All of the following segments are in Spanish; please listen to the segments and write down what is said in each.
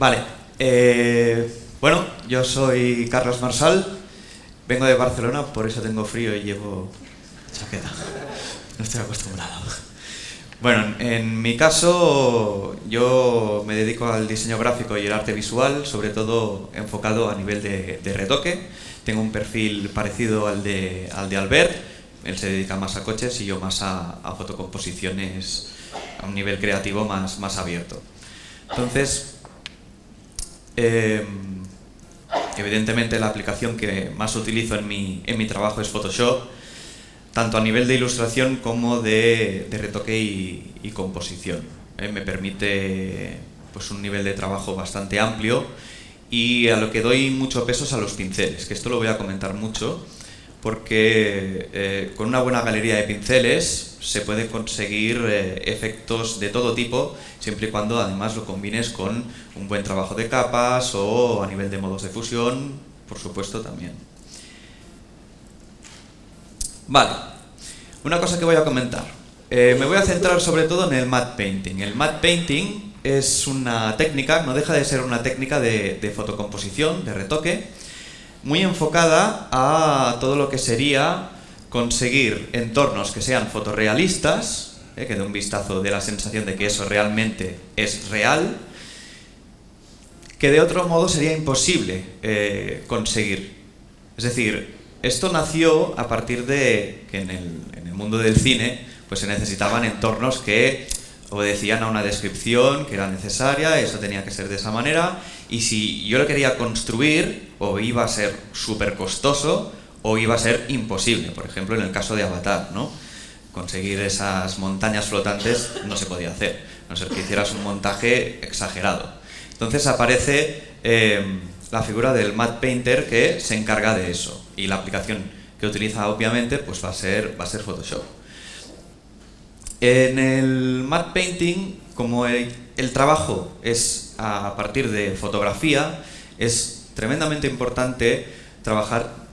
Vale, bueno, yo soy Carlos Marsal, vengo de Barcelona, por eso tengo frío y llevo chaqueta, no estoy acostumbrado. Bueno, en mi caso yo me dedico al diseño gráfico y el arte visual, sobre todo enfocado a nivel de retoque. Tengo un perfil parecido al de Albert, él se dedica más a coches y yo más a fotocomposiciones a un nivel creativo más abierto. Entonces, evidentemente la aplicación que más utilizo en mi trabajo es Photoshop, tanto a nivel de ilustración como de retoque y composición. Me permite pues, un nivel de trabajo bastante amplio y a lo que doy mucho peso es a los pinceles, que esto lo voy a comentar mucho, porque con una buena galería de pinceles se puede conseguir efectos de todo tipo, siempre y cuando además lo combines con un buen trabajo de capas o a nivel de modos de fusión, por supuesto también. Vale, una cosa que voy a comentar. Me voy a centrar sobre todo en el matte painting. El matte painting es una técnica, no deja de ser una técnica de fotocomposición, de retoque, muy enfocada a todo lo que sería conseguir entornos que sean fotorrealistas, que de un vistazo dé la sensación de que eso realmente es real, que de otro modo sería imposible conseguir. Es decir, esto nació a partir de que en el mundo del cine pues se necesitaban entornos que obedecían a una descripción que era necesaria, eso tenía que ser de esa manera, y si yo lo quería construir, o iba a ser súper costoso, o iba a ser imposible. Por ejemplo, en el caso de Avatar, ¿no? Conseguir esas montañas flotantes no se podía hacer, a no ser que hicieras un montaje exagerado. Entonces aparece la figura del matte painter que se encarga de eso, y la aplicación que utiliza obviamente pues va a ser Photoshop. En el matte painting, como el trabajo es a partir de fotografía, es tremendamente importante trabajar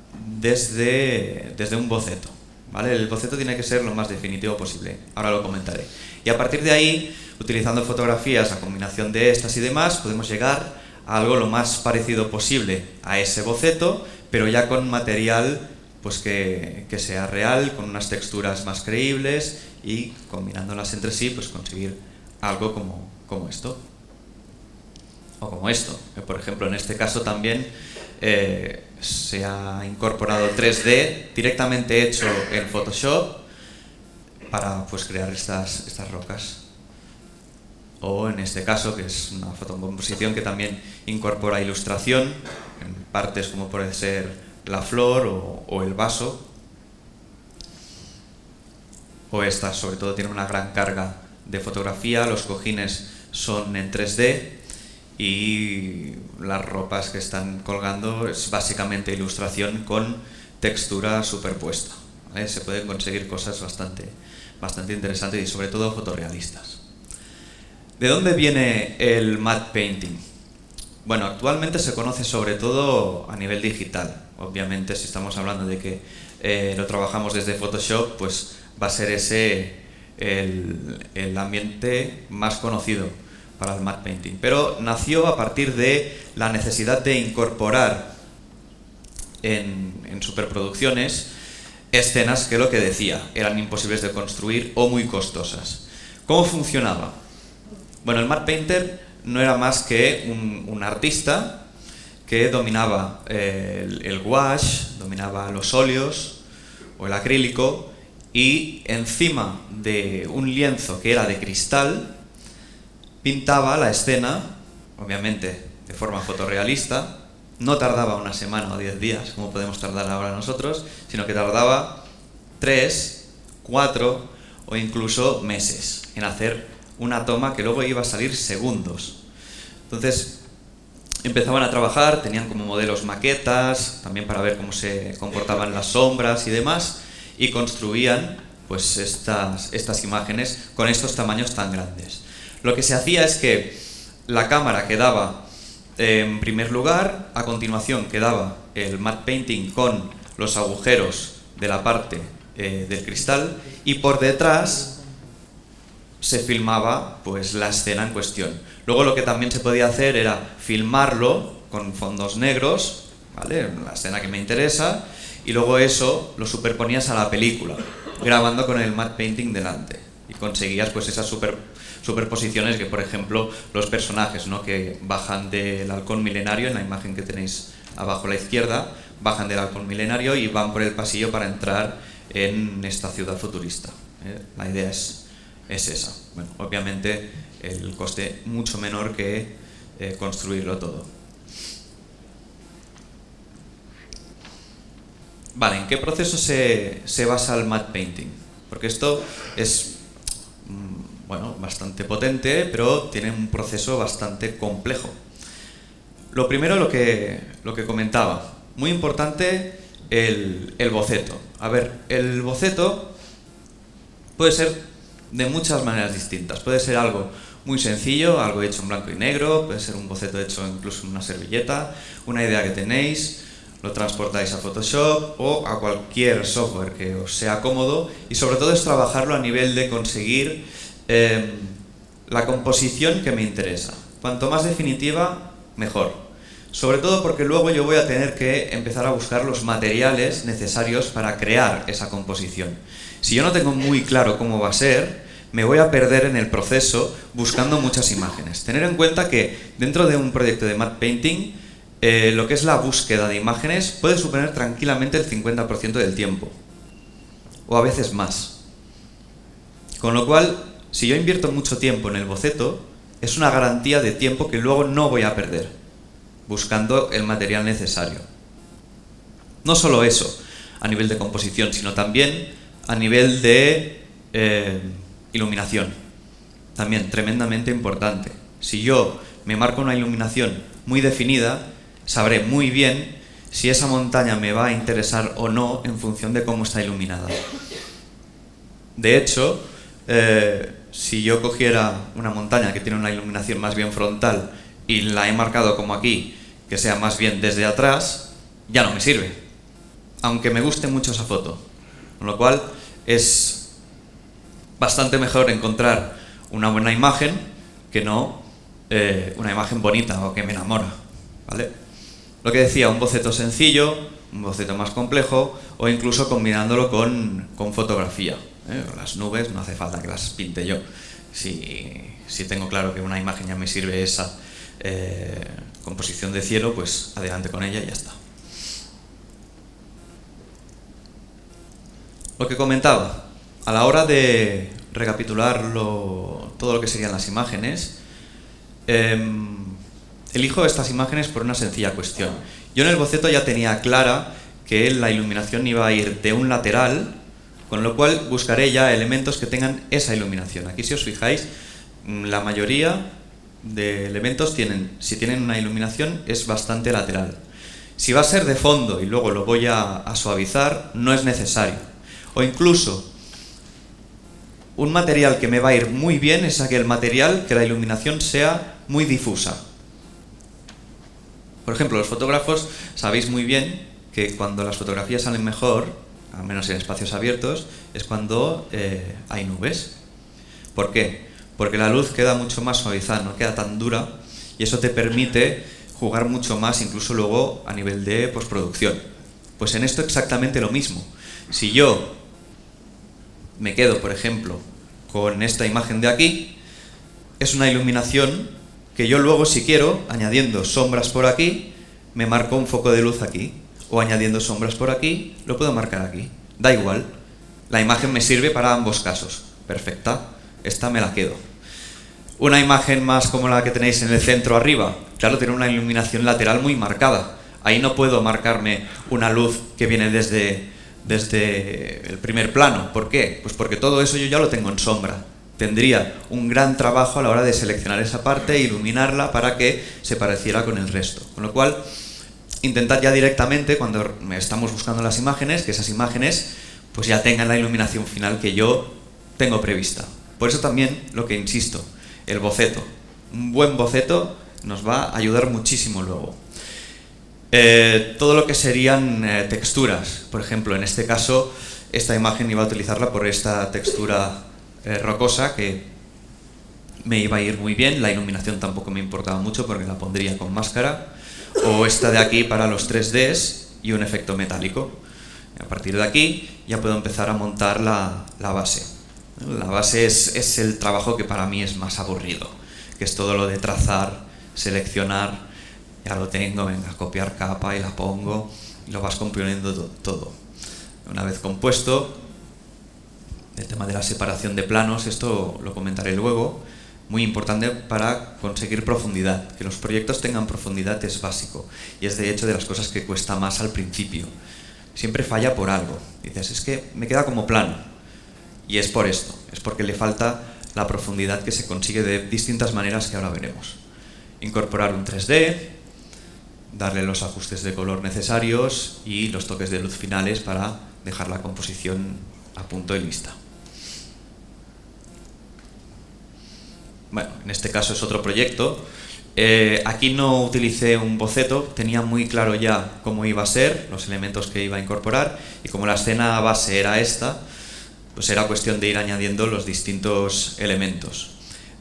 desde un boceto, ¿vale? El boceto tiene que ser lo más definitivo posible, ahora lo comentaré. Y a partir de ahí, utilizando fotografías, a combinación de estas y demás, podemos llegar a algo lo más parecido posible a ese boceto, pero ya con material pues que sea real, con unas texturas más creíbles y combinándolas entre sí, pues conseguir algo como esto. O como esto. Por ejemplo, en este caso también se ha incorporado 3D directamente hecho en Photoshop para pues, crear estas rocas. O en este caso, que es una fotocomposición que también incorpora ilustración, en partes como puede ser la flor o el vaso. O esta, sobre todo, tiene una gran carga de fotografía, los cojines son en 3D y las ropas que están colgando es básicamente ilustración con textura superpuesta, ¿vale? Se pueden conseguir cosas bastante interesantes y sobre todo fotorrealistas. ¿De dónde viene el matte painting? Bueno, actualmente se conoce sobre todo a nivel digital. Obviamente, si estamos hablando de que lo trabajamos desde Photoshop, pues va a ser ese el ambiente más conocido para el matte painting. Pero nació a partir de la necesidad de incorporar en superproducciones escenas que, lo que decía, eran imposibles de construir o muy costosas. ¿Cómo funcionaba? Bueno, el matte painter no era más que un artista que dominaba el gouache, dominaba los óleos o el acrílico, y encima de un lienzo que era de cristal pintaba la escena, obviamente de forma fotorrealista. No tardaba una semana o 10 días como podemos tardar ahora nosotros, sino que tardaba 3, 4 o incluso meses en hacer una toma que luego iba a salir segundos. Entonces empezaban a trabajar, tenían como modelos maquetas, también para ver cómo se comportaban las sombras y demás, y construían pues estas imágenes con estos tamaños tan grandes. Lo que se hacía es que la cámara quedaba en primer lugar, a continuación quedaba el matte painting con los agujeros de la parte del cristal, y por detrás se filmaba pues la escena en cuestión. Luego lo que también se podía hacer era filmarlo con fondos negros, ¿vale? La escena que me interesa, y luego eso lo superponías a la película, grabando con el matte painting delante. Y conseguías pues esas superposiciones que, por ejemplo, los personajes, ¿no?, que bajan del halcón milenario, en la imagen que tenéis abajo a la izquierda, bajan del halcón milenario y van por el pasillo para entrar en esta ciudad futurista. La idea es esa. Bueno, obviamente el coste mucho menor que construirlo todo. Vale, ¿en qué proceso se basa el matte painting? Porque esto es bueno, bastante potente, pero tiene un proceso bastante complejo. Lo primero, lo que comentaba, muy importante el boceto. A ver, el boceto puede ser de muchas maneras distintas. Puede ser algo muy sencillo, algo hecho en blanco y negro, puede ser un boceto hecho incluso en una servilleta, una idea que tenéis, lo transportáis a Photoshop o a cualquier software que os sea cómodo, y sobre todo es trabajarlo a nivel de conseguir la composición que me interesa. Cuanto más definitiva, mejor. Sobre todo porque luego yo voy a tener que empezar a buscar los materiales necesarios para crear esa composición. Si yo no tengo muy claro cómo va a ser, me voy a perder en el proceso buscando muchas imágenes. Tener en cuenta que dentro de un proyecto de matte painting, lo que es la búsqueda de imágenes puede suponer tranquilamente el 50% del tiempo, o a veces más. Con lo cual, si yo invierto mucho tiempo en el boceto, es una garantía de tiempo que luego no voy a perder buscando el material necesario. No solo eso, a nivel de composición, sino también a nivel de iluminación. También tremendamente importante. Si yo me marco una iluminación muy definida, sabré muy bien si esa montaña me va a interesar o no en función de cómo está iluminada. De hecho, si yo cogiera una montaña que tiene una iluminación más bien frontal y la he marcado como aquí, que sea más bien desde atrás, ya no me sirve, aunque me guste mucho esa foto. Con lo cual es bastante mejor encontrar una buena imagen que no una imagen bonita o que me enamora, ¿vale? Lo que decía, un boceto sencillo, un boceto más complejo, o incluso combinándolo con fotografía. Las nubes no hace falta que las pinte yo. Si tengo claro que una imagen ya me sirve esa composición de cielo, pues adelante con ella y ya está. Lo que comentaba, a la hora de recapitular todo lo que serían las imágenes, elijo estas imágenes por una sencilla cuestión. Yo en el boceto ya tenía clara que la iluminación iba a ir de un lateral, con lo cual buscaré ya elementos que tengan esa iluminación. Aquí, si os fijáis, la mayoría de elementos si tienen una iluminación, es bastante lateral. Si va a ser de fondo y luego lo voy a suavizar, no es necesario. O incluso, un material que me va a ir muy bien es aquel material que la iluminación sea muy difusa. Por ejemplo, los fotógrafos sabéis muy bien que cuando las fotografías salen mejor, al menos en espacios abiertos, es cuando hay nubes. ¿Por qué? Porque la luz queda mucho más suavizada, no queda tan dura, y eso te permite jugar mucho más, incluso luego a nivel de postproducción. Pues en esto exactamente lo mismo. Si yo me quedo, por ejemplo, con esta imagen de aquí, es una iluminación que yo luego, si quiero, añadiendo sombras por aquí, me marco un foco de luz aquí, o añadiendo sombras por aquí, lo puedo marcar aquí. Da igual, la imagen me sirve para ambos casos. Perfecta, esta me la quedo. Una imagen más como la que tenéis en el centro arriba, claro, tiene una iluminación lateral muy marcada. Ahí no puedo marcarme una luz que viene desde el primer plano. ¿Por qué? Pues porque todo eso yo ya lo tengo en sombra. Tendría un gran trabajo a la hora de seleccionar esa parte e iluminarla para que se pareciera con el resto. Con lo cual, intentad ya directamente, cuando estamos buscando las imágenes, que esas imágenes pues ya tengan la iluminación final que yo tengo prevista. Por eso también lo que insisto, el boceto. Un buen boceto nos va a ayudar muchísimo luego. Todo lo que serían texturas. Por ejemplo, en este caso, esta imagen iba a utilizarla por esta textura rocosa que me iba a ir muy bien, la iluminación tampoco me importaba mucho porque la pondría con máscara, o esta de aquí para los 3Ds y un efecto metálico. A partir de aquí ya puedo empezar a montar la base. La base es el trabajo que para mí es más aburrido, que es todo lo de trazar, seleccionar, ya lo tengo, venga, copiar capa y la pongo, y lo vas componiendo todo. Una vez compuesto, el tema de la separación de planos, esto lo comentaré luego, muy importante para conseguir profundidad. Que los proyectos tengan profundidad es básico y es de hecho de las cosas que cuesta más al principio. Siempre falla por algo. Dices, es que me queda como plano. Y es por esto, es porque le falta la profundidad que se consigue de distintas maneras que ahora veremos. Incorporar un 3D, darle los ajustes de color necesarios y los toques de luz finales para dejar la composición a punto y lista. Bueno, en este caso es otro proyecto. Aquí no utilicé un boceto, tenía muy claro ya cómo iba a ser, los elementos que iba a incorporar, y como la escena base era esta, pues era cuestión de ir añadiendo los distintos elementos.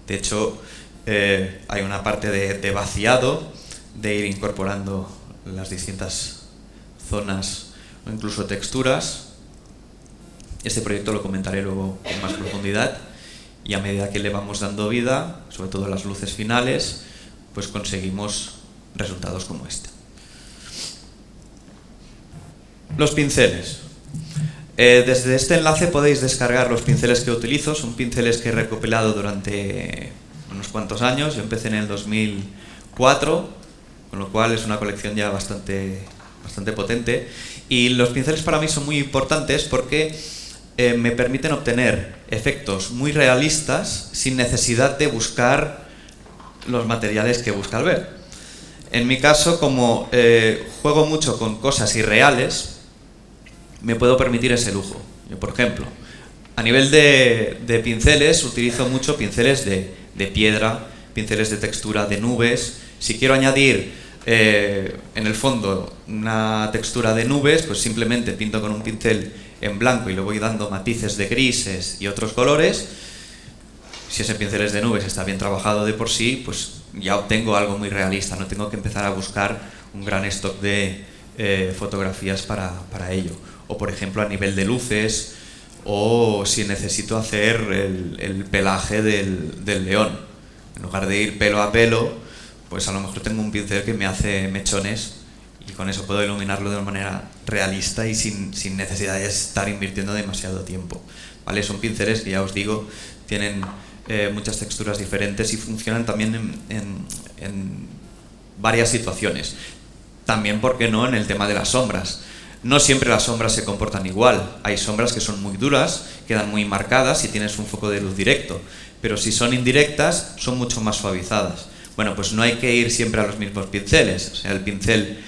De hecho, hay una parte de vaciado, de ir incorporando las distintas zonas o incluso texturas. Este proyecto lo comentaré luego con más profundidad. Y a medida que le vamos dando vida, sobre todo las luces finales, pues conseguimos resultados como este. Los pinceles. Desde este enlace podéis descargar los pinceles que utilizo. Son pinceles que he recopilado durante unos cuantos años. Yo empecé en el 2004, con lo cual es una colección ya bastante potente. Y los pinceles para mí son muy importantes porque me permiten obtener efectos muy realistas sin necesidad de buscar los materiales que busca el ver. En mi caso, como juego mucho con cosas irreales, me puedo permitir ese lujo. Yo, por ejemplo, a nivel de pinceles, utilizo mucho pinceles de piedra, pinceles de textura de nubes. Si quiero añadir en el fondo una textura de nubes, pues simplemente pinto con un pincel en blanco y le voy dando matices de grises y otros colores. Si ese pincel es de nubes, está bien trabajado de por sí, pues ya obtengo algo muy realista. No tengo que empezar a buscar un gran stock de fotografías para ello. O por ejemplo a nivel de luces, o si necesito hacer el pelaje del león. En lugar de ir pelo a pelo, pues a lo mejor tengo un pincel que me hace mechones y con eso puedo iluminarlo de una manera realista y sin necesidad de estar invirtiendo demasiado tiempo. ¿Vale? Son pinceles que ya os digo, tienen muchas texturas diferentes y funcionan también en varias situaciones. También, ¿por qué no?, en el tema de las sombras. No siempre las sombras se comportan igual. Hay sombras que son muy duras, quedan muy marcadas si tienes un foco de luz directo, pero si son indirectas son mucho más suavizadas. Bueno, pues no hay que ir siempre a los mismos pinceles. O sea, el pincel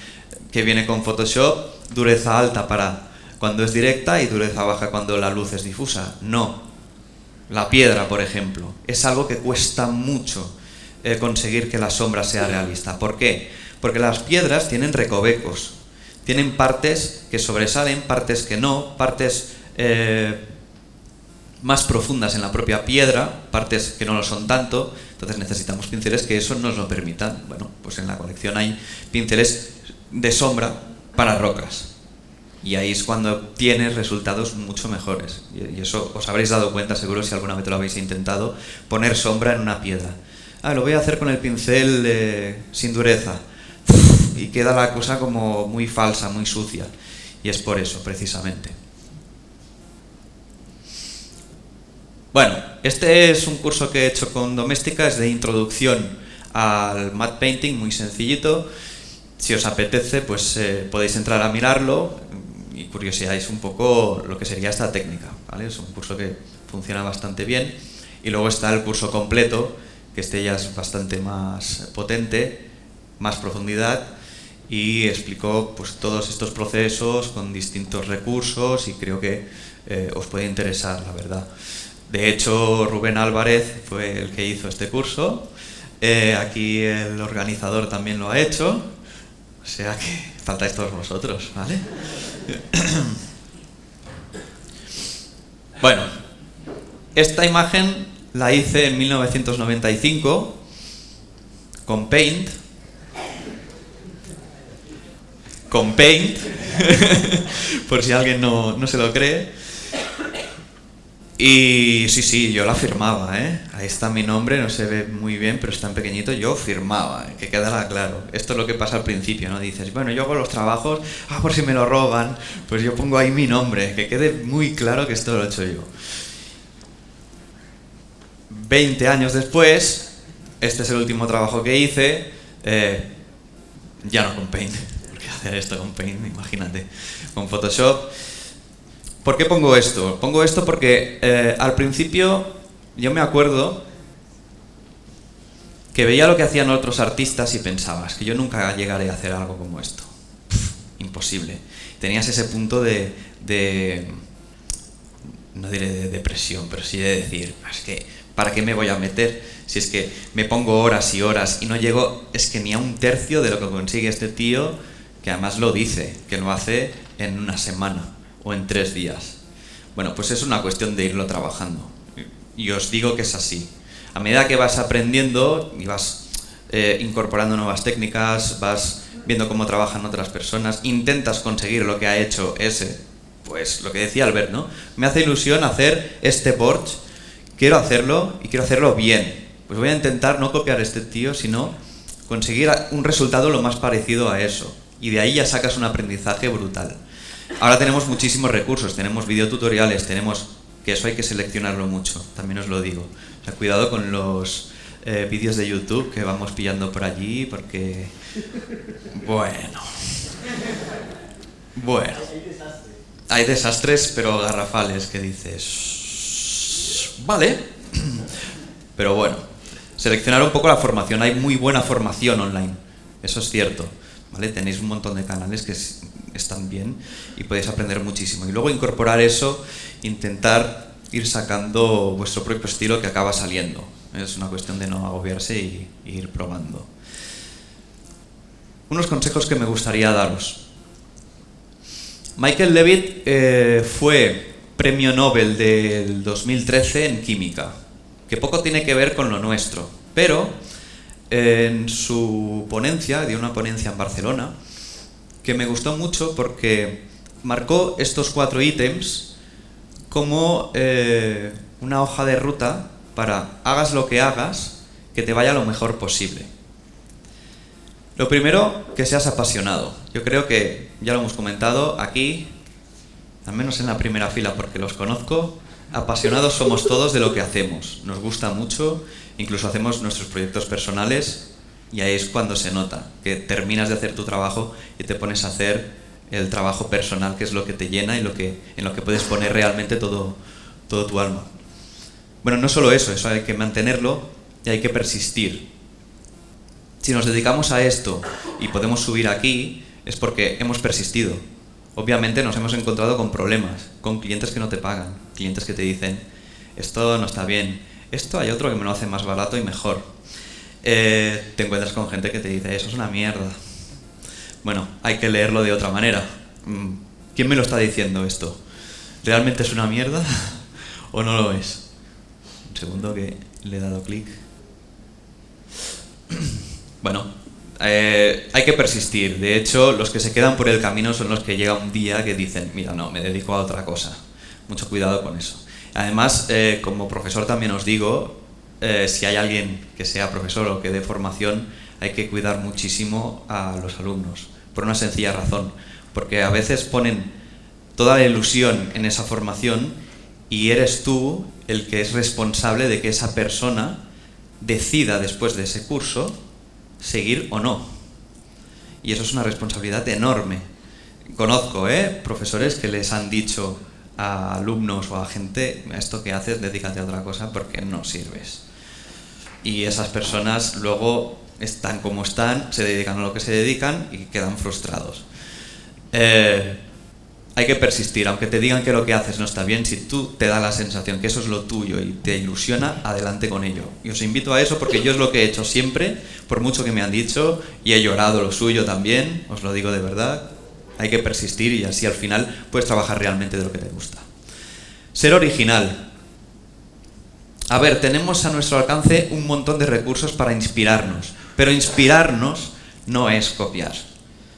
que viene con Photoshop, dureza alta para cuando es directa y dureza baja cuando la luz es difusa. No. La piedra, por ejemplo, es algo que cuesta mucho conseguir que la sombra sea realista. ¿Por qué? Porque las piedras tienen recovecos, tienen partes que sobresalen, partes que no, partes más profundas en la propia piedra, partes que no lo son tanto. Entonces necesitamos pinceles que eso nos lo permitan. Bueno, pues en la colección hay pinceles de sombra para rocas. Y ahí es cuando obtienes resultados mucho mejores. Y eso os habréis dado cuenta, seguro, si alguna vez lo habéis intentado, poner sombra en una piedra. Lo voy a hacer con el pincel sin dureza. Y queda la cosa como muy falsa, muy sucia. Y es por eso, precisamente. Bueno, este es un curso que he hecho con Doméstica, es de introducción al matte painting, muy sencillito. Si os apetece, pues podéis entrar a mirarlo y curioseáis un poco lo que sería esta técnica, ¿vale? Es un curso que funciona bastante bien. Y luego está el curso completo, que este ya es bastante más potente, más profundidad, y explicó pues todos estos procesos con distintos recursos y creo que os puede interesar, la verdad. De hecho, Rubén Álvarez fue el que hizo este curso. Aquí el organizador también lo ha hecho. O sea que faltáis todos vosotros, ¿vale? Bueno, esta imagen la hice en 1995 con Paint. Con Paint, por si alguien no se lo cree. Y sí, yo la firmaba, ¿eh? Ahí está mi nombre, no se ve muy bien, pero está en pequeñito. Yo firmaba, que quedara claro. Esto es lo que pasa al principio, ¿no? Dices, bueno, yo hago los trabajos, por si me lo roban, pues yo pongo ahí mi nombre, que quede muy claro que esto lo he hecho yo. 20 años después, este es el último trabajo que hice, ya no con Paint, porque hacer esto con Paint, imagínate, con Photoshop. ¿Por qué pongo esto? Pongo esto porque al principio yo me acuerdo que veía lo que hacían otros artistas y pensabas que yo nunca llegaré a hacer algo como esto. Imposible. Tenías ese punto de no diré de depresión, pero sí de decir, es que ¿para qué me voy a meter? Si es que me pongo horas y horas y no llego, es que ni a un tercio de lo que consigue este tío, que además lo dice, que lo hace en una semana o en 3 días. Bueno, pues es una cuestión de irlo trabajando. Y os digo que es así. A medida que vas aprendiendo y vas incorporando nuevas técnicas, vas viendo cómo trabajan otras personas, intentas conseguir lo que ha hecho ese, pues lo que decía Albert, ¿no? Me hace ilusión hacer este Porsche, quiero hacerlo y quiero hacerlo bien. Pues voy a intentar no copiar a este tío, sino conseguir un resultado lo más parecido a eso. Y de ahí ya sacas un aprendizaje brutal. Ahora tenemos muchísimos recursos, tenemos videotutoriales, que eso hay que seleccionarlo mucho, también os lo digo. O sea, cuidado con los vídeos de YouTube que vamos pillando por allí, porque... Bueno... Hay desastres, pero garrafales, que dices... Vale. Pero bueno, seleccionar un poco la formación. Hay muy buena formación online, eso es cierto. ¿Vale? Tenéis un montón de canales que están bien y podéis aprender muchísimo. Y luego incorporar eso, intentar ir sacando vuestro propio estilo que acaba saliendo. Es una cuestión de no agobiarse y ir probando. Unos consejos que me gustaría daros. Michael Levitt fue premio Nobel del 2013 en química, que poco tiene que ver con lo nuestro, pero en su ponencia, dio una ponencia en Barcelona, que me gustó mucho porque marcó estos 4 ítems como una hoja de ruta para, hagas lo que hagas, que te vaya lo mejor posible. Lo primero, que seas apasionado. Yo creo que, ya lo hemos comentado, aquí, al menos en la primera fila porque los conozco, apasionados somos todos de lo que hacemos. Nos gusta mucho, incluso hacemos nuestros proyectos personales y ahí es cuando se nota, que terminas de hacer tu trabajo y te pones a hacer el trabajo personal, que es lo que te llena y en lo que puedes poner realmente todo tu alma. Bueno, no solo eso hay que mantenerlo y hay que persistir. Si nos dedicamos a esto y podemos subir aquí, es porque hemos persistido. Obviamente nos hemos encontrado con problemas, con clientes que no te pagan, clientes que te dicen, esto no está bien, esto hay otro que me lo hace más barato y mejor. Te encuentras con gente que te dice, eso es una mierda. Bueno, hay que leerlo de otra manera. ¿Quién me lo está diciendo esto? ¿Realmente es una mierda o no lo es? Un segundo que le he dado clic. Bueno, hay que persistir. De hecho, los que se quedan por el camino son los que llega un día que dicen, mira, no, me dedico a otra cosa. Mucho cuidado con eso. Además, como profesor también os digo, si hay alguien que sea profesor o que dé formación, hay que cuidar muchísimo a los alumnos, por una sencilla razón. Porque a veces ponen toda la ilusión en esa formación y eres tú el que es responsable de que esa persona decida después de ese curso seguir o no. Y eso es una responsabilidad enorme. Conozco profesores que les han dicho a alumnos o a gente, esto que haces, dedícate a otra cosa porque no sirves. Y esas personas luego están como están, se dedican a lo que se dedican y quedan frustrados. Hay que persistir, aunque te digan que lo que haces no está bien, si tú te da la sensación que eso es lo tuyo y te ilusiona, adelante con ello. Y os invito a eso porque yo es lo que he hecho siempre, por mucho que me han dicho, y he llorado lo suyo también, os lo digo de verdad. Hay que persistir y así al final puedes trabajar realmente de lo que te gusta. Ser original. A ver, tenemos a nuestro alcance un montón de recursos para inspirarnos, pero inspirarnos no es copiar.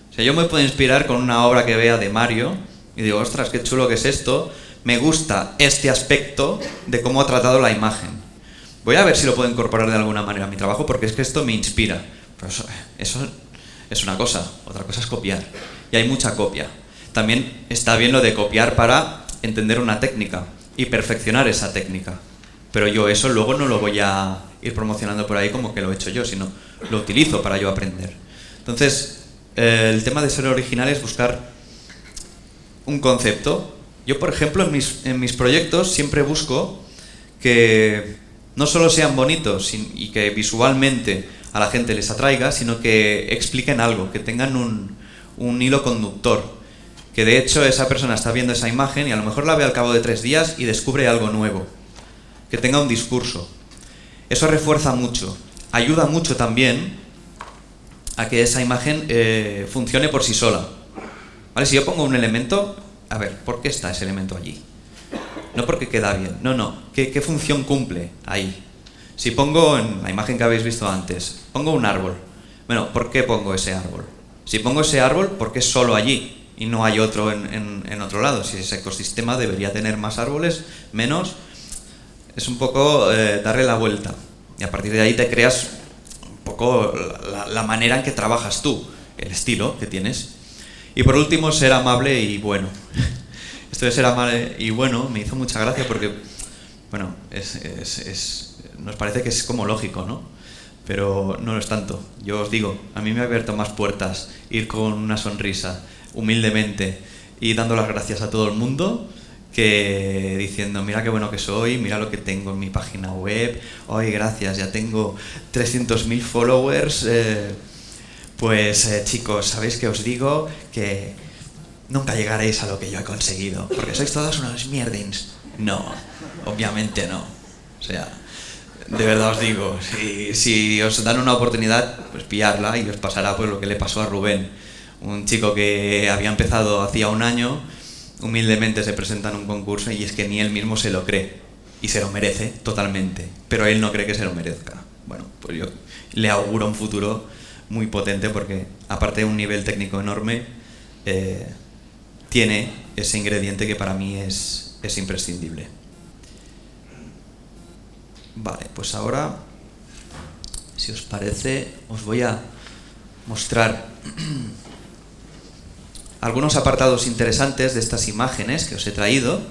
O sea, yo me puedo inspirar con una obra que vea de Mario y digo, ostras, qué chulo que es esto, me gusta este aspecto de cómo ha tratado la imagen. Voy a ver si lo puedo incorporar de alguna manera a mi trabajo porque es que esto me inspira. Pero eso es una cosa, otra cosa es copiar. Y hay mucha copia. También está bien lo de copiar para entender una técnica y perfeccionar esa técnica. Pero yo eso luego no lo voy a ir promocionando por ahí como que lo he hecho yo, sino lo utilizo para yo aprender. Entonces, el tema de ser original es buscar un concepto. Yo, por ejemplo, en mis proyectos siempre busco que no solo sean bonitos y que visualmente a la gente les atraiga, sino que expliquen algo, que tengan un hilo conductor. Que de hecho esa persona está viendo esa imagen y a lo mejor la ve al cabo de 3 días y descubre algo nuevo. Que tenga un discurso. Eso refuerza mucho. Ayuda mucho también a que esa imagen funcione por sí sola. ¿Vale? Si yo pongo un elemento, a ver, ¿por qué está ese elemento allí? No porque queda bien, no. ¿Qué función cumple ahí? Si pongo, en la imagen que habéis visto antes, pongo un árbol. Bueno, ¿por qué pongo ese árbol? Si pongo ese árbol, ¿por qué solo allí y no hay otro en otro lado? Si ese ecosistema debería tener más árboles, menos. Es un poco darle la vuelta. Y a partir de ahí te creas un poco la manera en que trabajas tú, el estilo que tienes. Y por último, ser amable y bueno. Esto de ser amable y bueno me hizo mucha gracia porque, bueno, nos parece que es como lógico, ¿no? Pero no lo es tanto. Yo os digo, a mí me ha abierto más puertas ir con una sonrisa, humildemente, y dando las gracias a todo el mundo, que diciendo, mira qué bueno que soy, mira lo que tengo en mi página web, oye, gracias, ya tengo 300.000 followers, chicos, ¿sabéis qué os digo? Que nunca llegaréis a lo que yo he conseguido, porque sois todos unos mierdins. No, obviamente no. O sea, de verdad os digo, si os dan una oportunidad, pues pillarla y os pasará pues lo que le pasó a Rubén, un chico que había empezado hacía un año, humildemente se presenta en un concurso y es que ni él mismo se lo cree y se lo merece totalmente, pero él no cree que se lo merezca. Bueno, pues yo le auguro un futuro muy potente porque aparte de un nivel técnico enorme, tiene ese ingrediente que para mí es imprescindible. Vale, pues ahora, si os parece, os voy a mostrar algunos apartados interesantes de estas imágenes que os he traído.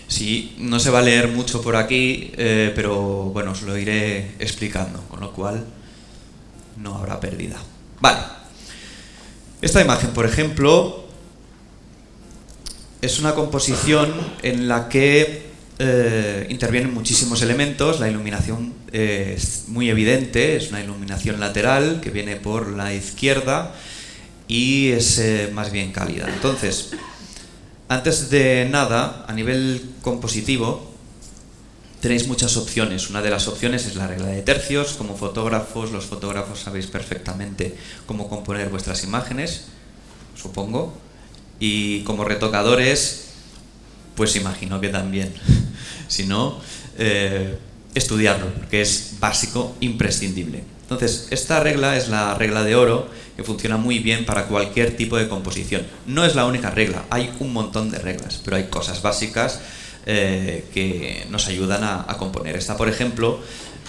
Sí, no se va a leer mucho por aquí, pero bueno, os lo iré explicando, con lo cual no habrá pérdida. Vale. Esta imagen, por ejemplo, es una composición en la que intervienen muchísimos elementos. La iluminación es muy evidente, es una iluminación lateral que viene por la izquierda y es más bien cálida. Entonces, antes de nada, a nivel compositivo, tenéis muchas opciones. Una de las opciones es la regla de tercios. Como fotógrafos, los fotógrafos sabéis perfectamente cómo componer vuestras imágenes, supongo. Y como retocadores, pues imagino que también. Si no, estudiarlo, porque es básico, imprescindible. Entonces, esta regla es la regla de oro, que funciona muy bien para cualquier tipo de composición. No es la única regla, hay un montón de reglas, pero hay cosas básicas que nos ayudan a componer. Esta, por ejemplo,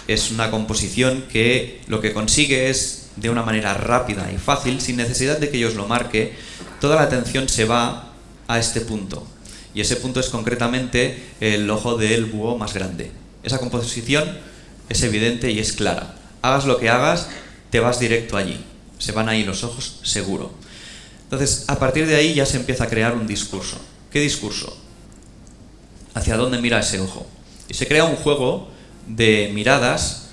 es una composición que lo que consigue es, de una manera rápida y fácil, sin necesidad de que yo os lo marque, toda la atención se va a este punto. Y ese punto es concretamente el ojo del búho más grande. Esa composición es evidente y es clara. Hagas lo que hagas, te vas directo allí. Se van ahí los ojos, seguro. Entonces, a partir de ahí ya se empieza a crear un discurso. ¿Qué discurso? ¿Hacia dónde mira ese ojo? Y se crea un juego de miradas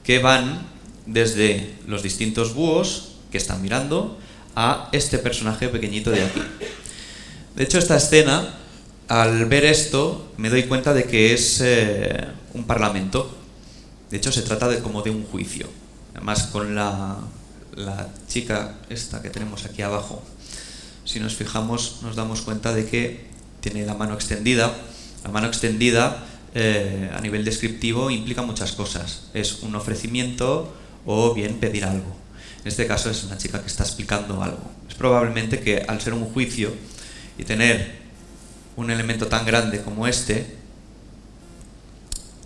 que van desde los distintos búhos que están mirando a este personaje pequeñito de aquí. De hecho, esta escena, al ver esto, me doy cuenta de que es un parlamento. De hecho, se trata como de un juicio. Además, con la chica esta que tenemos aquí abajo, si nos fijamos, nos damos cuenta de que tiene la mano extendida. La mano extendida a nivel descriptivo implica muchas cosas. Es un ofrecimiento o bien pedir algo. En este caso es una chica que está explicando algo. Es probablemente que al ser un juicio y tener un elemento tan grande como este,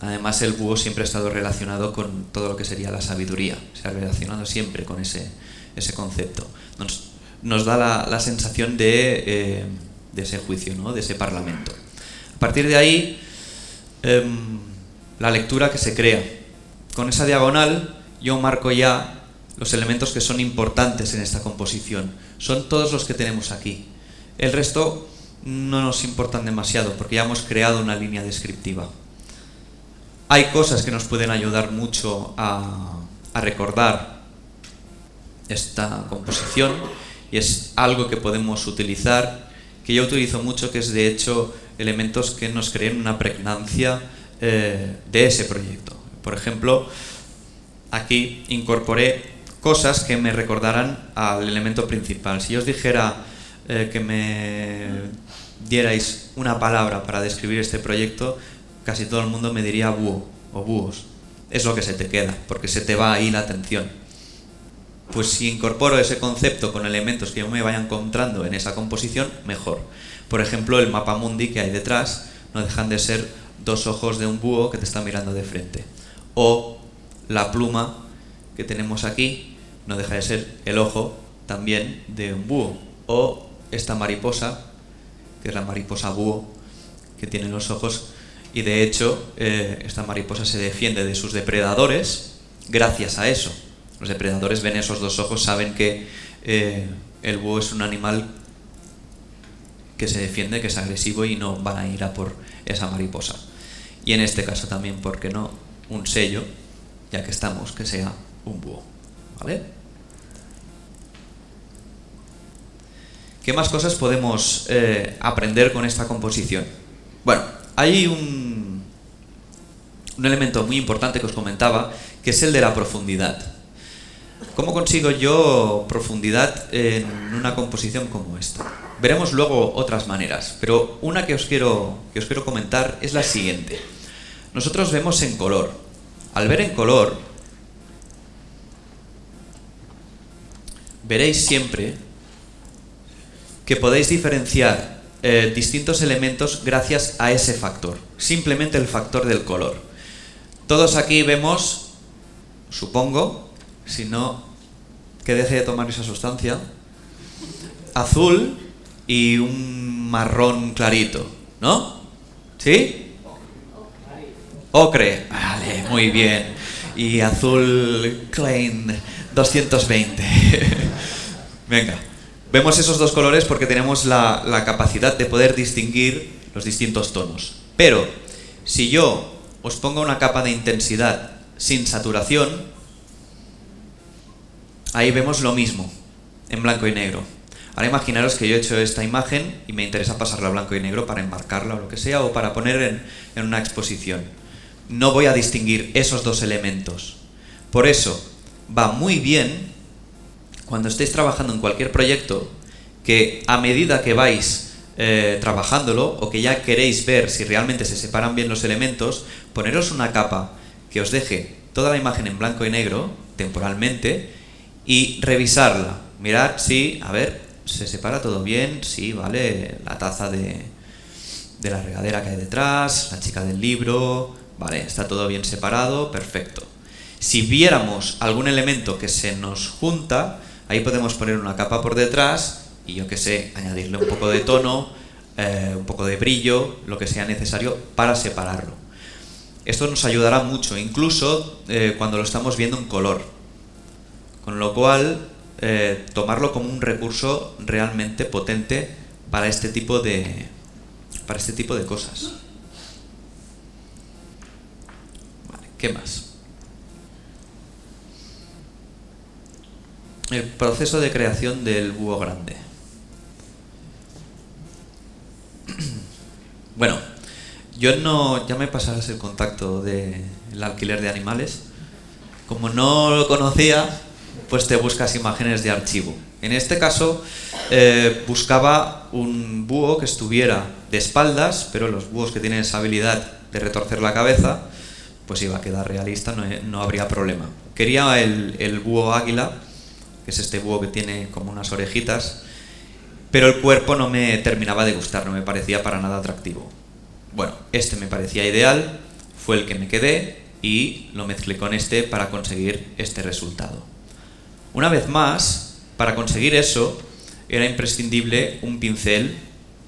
además el búho siempre ha estado relacionado con todo lo que sería la sabiduría, se ha relacionado siempre con ese concepto. Nos da la sensación de ese juicio, ¿no? De ese parlamento. A partir de ahí, la lectura que se crea. Con esa diagonal yo marco ya los elementos que son importantes en esta composición. Son todos los que tenemos aquí. El resto no nos importan demasiado porque ya hemos creado una línea descriptiva. Hay cosas que nos pueden ayudar mucho a recordar esta composición y es algo que podemos utilizar, que yo utilizo mucho, que es de hecho elementos que nos creen una pregnancia de ese proyecto. Por ejemplo, aquí incorporé cosas que me recordaran al elemento principal. Si yo os dijera que me dierais una palabra para describir este proyecto, casi todo el mundo me diría búho o búhos. Es lo que se te queda, porque se te va ahí la atención. Pues si incorporo ese concepto con elementos que yo me vaya encontrando en esa composición, mejor. Por ejemplo, el mapa mundi que hay detrás no dejan de ser dos ojos de un búho que te está mirando de frente. O la pluma que tenemos aquí no deja de ser el ojo también de un búho. O esta mariposa, que es la mariposa búho, que tiene los ojos, y de hecho esta mariposa se defiende de sus depredadores gracias a eso. Los depredadores ven esos dos ojos, saben que el búho es un animal que se defiende, que es agresivo y no van a ir a por esa mariposa. Y en este caso también, ¿por qué no? Un sello, ya que estamos, que sea un búho. ¿Vale? ¿Qué más cosas podemos aprender con esta composición? Bueno, hay un elemento muy importante que os comentaba, que es el de la profundidad. ¿Cómo consigo yo profundidad en una composición como esta? Veremos luego otras maneras, pero una que os quiero comentar es la siguiente. Nosotros vemos en color. Al ver en color, veréis siempre que podéis diferenciar distintos elementos gracias a ese factor, simplemente el factor del color. Todos aquí vemos, supongo, si no, que deje de tomar esa sustancia, azul y un marrón clarito, ¿no? ¿Sí? Ocre, vale, muy bien. Y azul Klein 220. Venga, vemos esos dos colores porque tenemos la capacidad de poder distinguir los distintos tonos. Pero si yo os pongo una capa de intensidad sin saturación, ahí vemos lo mismo, en blanco y negro. Ahora imaginaros que yo he hecho esta imagen y me interesa pasarla a blanco y negro para enmarcarla o lo que sea, o para poner en una exposición. No voy a distinguir esos dos elementos. Por eso va muy bien, cuando estéis trabajando en cualquier proyecto, que a medida que vais trabajándolo, o que ya queréis ver si realmente se separan bien los elementos, poneros una capa que os deje toda la imagen en blanco y negro, temporalmente, y revisarla. Mirad si, a ver, se separa todo bien, sí, vale, la taza de la regadera que hay detrás, la chica del libro, vale, está todo bien separado, perfecto. Si viéramos algún elemento que se nos junta, ahí podemos poner una capa por detrás y yo qué sé, añadirle un poco de tono, un poco de brillo, lo que sea necesario para separarlo. Esto nos ayudará mucho, incluso cuando lo estamos viendo en color. Con lo cual, tomarlo como un recurso realmente potente para este tipo de cosas. Vale, ¿qué más? El proceso de creación del búho grande. Bueno, ya me pasarás el contacto del alquiler de animales. Como no lo conocía, pues te buscas imágenes de archivo. En este caso, buscaba un búho que estuviera de espaldas, pero los búhos que tienen esa habilidad de retorcer la cabeza, pues iba a quedar realista, no habría problema. Quería el búho águila, que es este búho que tiene como unas orejitas, pero el cuerpo no me terminaba de gustar, no me parecía para nada atractivo. Bueno, este me parecía ideal, fue el que me quedé y lo mezclé con este para conseguir este resultado. Una vez más, para conseguir eso, era imprescindible un pincel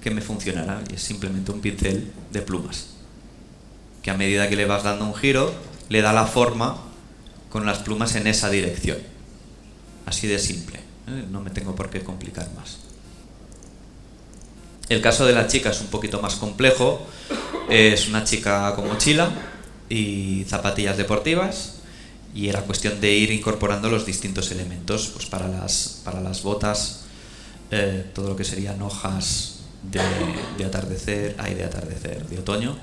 que me funcionara, y es simplemente un pincel de plumas, que a medida que le vas dando un giro, le da la forma con las plumas en esa dirección. Así de simple, no me tengo por qué complicar más. El caso de la chica es un poquito más complejo, es una chica con mochila y zapatillas deportivas, y era cuestión de ir incorporando los distintos elementos, pues para las botas, todo lo que serían hojas de otoño,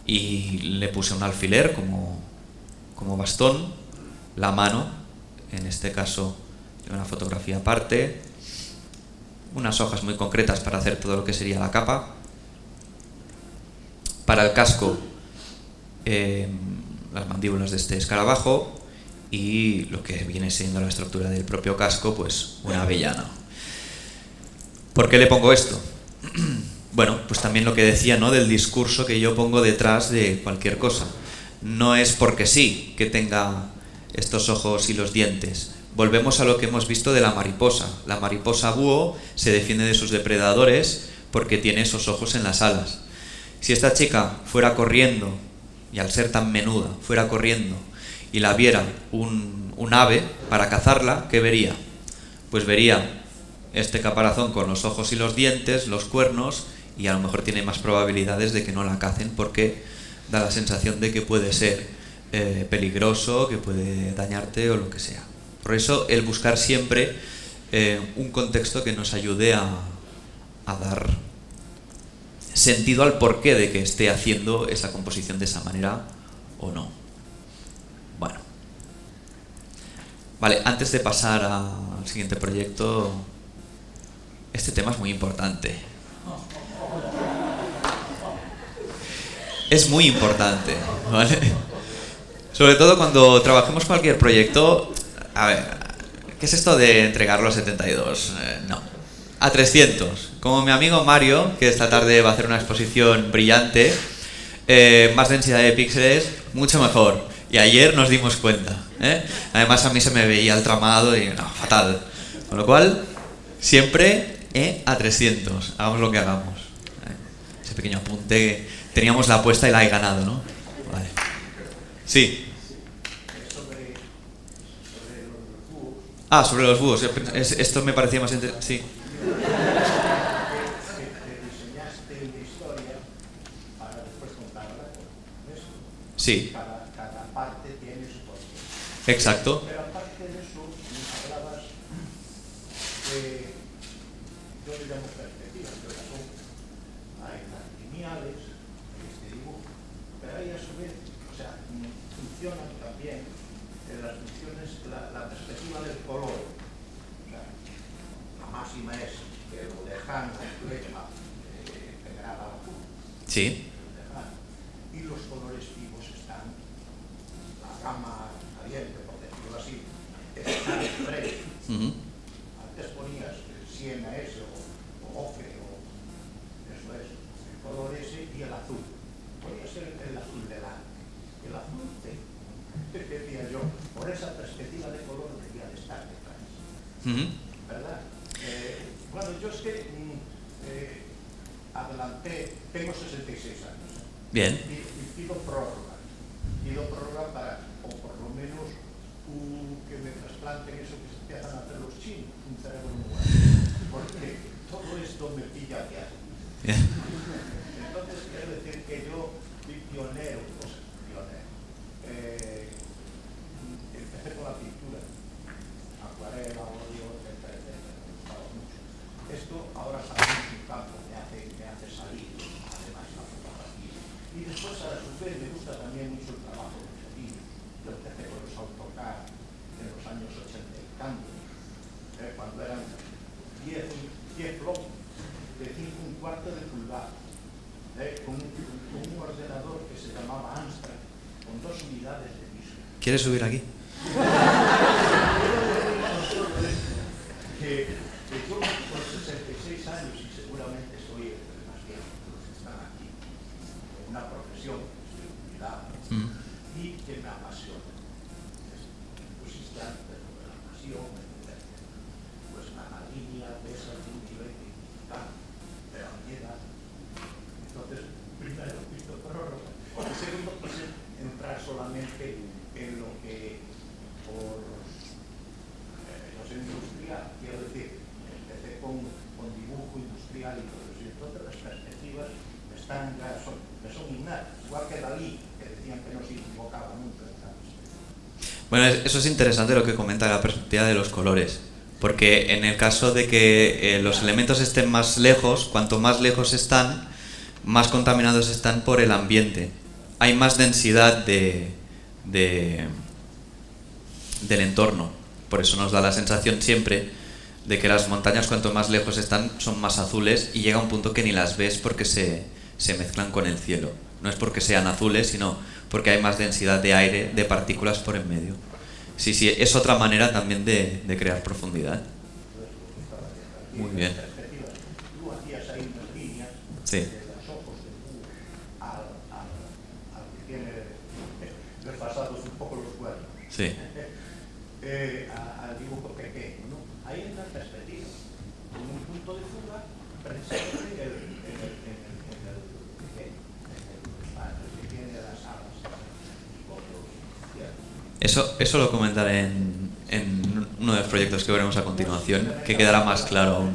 y le puse un alfiler como bastón, la mano, en este caso una fotografía aparte, unas hojas muy concretas para hacer todo lo que sería la capa. Para el casco, las mandíbulas de este escarabajo, y lo que viene siendo la estructura del propio casco, pues una avellana. ¿Por qué le pongo esto? Bueno, pues también lo que decía, ¿no?, del discurso que yo pongo detrás de cualquier cosa. No es porque sí que tenga estos ojos y los dientes. Volvemos a lo que hemos visto de la mariposa. La mariposa búho se defiende de sus depredadores porque tiene esos ojos en las alas. Si esta chica fuera corriendo, y al ser tan menuda, fuera corriendo y la viera un ave para cazarla, ¿qué vería? Pues vería este caparazón con los ojos y los dientes, los cuernos, y a lo mejor tiene más probabilidades de que no la cacen porque da la sensación de que puede ser peligroso, que puede dañarte o lo que sea. Por eso el buscar siempre un contexto que nos ayude a dar sentido al porqué de que esté haciendo esa composición de esa manera o no. Bueno. Vale, antes de pasar al siguiente proyecto, este tema es muy importante. Es muy importante, ¿vale? Sobre todo cuando trabajemos cualquier proyecto. A ver, ¿qué es esto de entregarlo a 72? No. A 300. Como mi amigo Mario, que esta tarde va a hacer una exposición brillante, más densidad de píxeles, mucho mejor. Y ayer nos dimos cuenta, ¿eh? Además a mí se me veía el tramado y no, fatal. Con lo cual, siempre a 300. Hagamos lo que hagamos. Ese pequeño apunte, teníamos la apuesta y la he ganado, ¿no? Vale. Sí. Ah, sobre los búhos. Esto me parecía más interesante. Sí. Sí. Cada parte tiene su porqué. Exacto. Pero aparte de eso, nos hablabas de, yo le llamo perspectivas, pero son, hay las lineales, este dibujo, pero hay a su vez, o sea, funcionan también en las funciones, la perspectiva del color. O sea, la máxima es que lo dejan pegar a la luz. Sí. Y los colores vivos están, la gama caliente, por decirlo así, está en frente. Antes ponías el siena ese, o ocre, o eso es, el color ese y el azul. Podría ser el azul delante. El azul, decía yo, por esa perspectiva de color debería de estar detrás. ¿Verdad? Bueno, yo es que adelanté, tengo 66 años. Bien. Y pido prórroga. Pido prórroga para, o por lo menos, que me trasplanten eso que se empiezan a hacer los chinos, un cerebro nuevo. Porque todo esto me pilla ya. Entonces, quiero decir que yo fui pionero, empecé con la pintura, acuarela, óleo, etcétera, etcétera, me gustaba mucho. Esto ahora sabemos un campo, me hace salir, además, la fotografía. Y después, a su vez, me gusta también mucho el trabajo de los niños. Yo empecé con los AutoCAD en los años 80 y tanto, cuando eran 10 blocos de 5 1/4 de pulgada, con un ordenador ¿Quieres subir aquí? Que yo con 66 años y seguramente soy el más viejo de los que están aquí, con una profesión que estoy jubilado y que me apasiona. Pues está, pero la pasión, pues la línea de esa nivel de ansiedad. Entonces, primero, visto prórroga. Y segundo, quise entrar solamente en lo que por no sé, industrial, quiero decir, empecé con dibujo industrial y todo eso. Y entonces las perspectivas me son innatas, igual que Dalí, que decían que no se equivocaba nunca. Bueno, eso es interesante lo que comenta la perspectiva de los colores, porque en el caso de que los elementos estén más lejos, cuanto más lejos están, más contaminados están por el ambiente. Hay más densidad del entorno. Por eso nos da la sensación siempre de que las montañas, cuanto más lejos están, son más azules, y llega un punto que ni las ves porque se mezclan con el cielo. No es porque sean azules, sino porque hay más densidad de aire, de partículas por en medio. Sí, es otra manera también de crear profundidad. Muy bien. Tú hacías ahí unas líneas sí. de los ojos de Q al que tiene desfasados un poco los cuernos. Sí. Al dibujo pequeño, ¿no? Hay una perspectiva, con un punto de fuga presente en el que tiene las alas y otros. Eso lo comentaré en uno de los proyectos que veremos a continuación, que quedará más claro aún.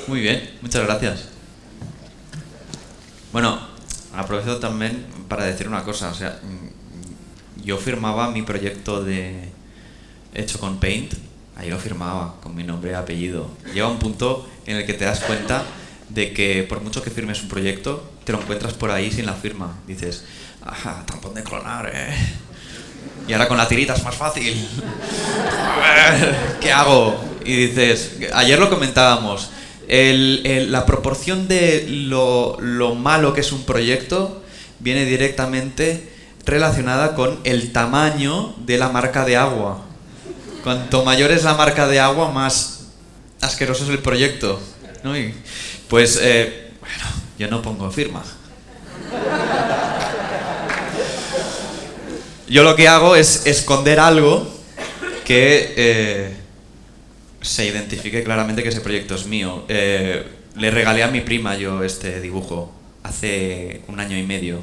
Muy bien, muchas gracias. Bueno, aprovecho también para decir una cosa. O sea, yo firmaba mi proyecto hecho con Paint, ahí lo firmaba con mi nombre y apellido. Llega un punto en el que te das cuenta de que por mucho que firmes un proyecto, te lo encuentras por ahí sin la firma. Dices, tampón de clonar, y ahora con la tirita es más fácil. ¿Qué hago? Y dices, ayer lo comentábamos, la proporción de lo malo que es un proyecto viene directamente relacionada con el tamaño de la marca de agua. Cuanto mayor es la marca de agua, más asqueroso es el proyecto, ¿no? Y pues, bueno, yo no pongo firma. Yo lo que hago es esconder algo que se identifique claramente que ese proyecto es mío. Le regalé a mi prima yo este dibujo hace 1 año y medio.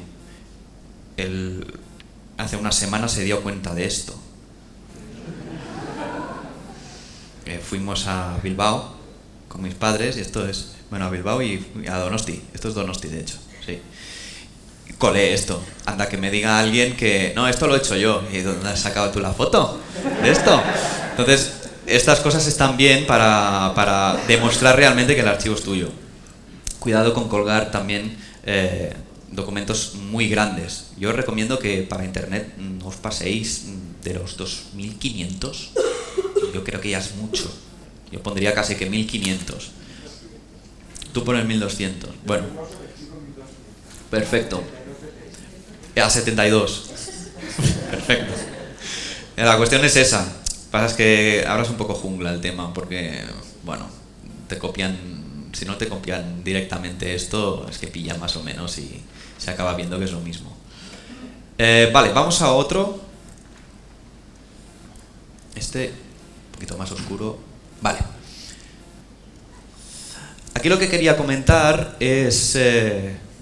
Hace una semana se dio cuenta de esto. Fuimos a Bilbao con mis padres, y esto es, bueno, a Bilbao y a Donosti. Esto es Donosti, de hecho, sí. Colé esto. Anda, que me diga alguien que no, esto lo he hecho yo. ¿Y dónde has sacado tú la foto de esto? Entonces, estas cosas están bien para demostrar realmente que el archivo es tuyo. Cuidado con colgar también documentos muy grandes. Yo os recomiendo que para internet no os paséis de los 2500. Yo creo que ya es mucho. Yo pondría casi que 1500. Tú pones 1200. Bueno. Perfecto. A 72. Perfecto. La cuestión es esa. Pasa es que ahora es un poco jungla el tema, porque, bueno, te copian, si no te copian directamente esto, es que pilla más o menos y se acaba viendo que es lo mismo. Vale, vamos a otro. Este, un poquito más oscuro. Vale. Aquí lo que quería comentar es,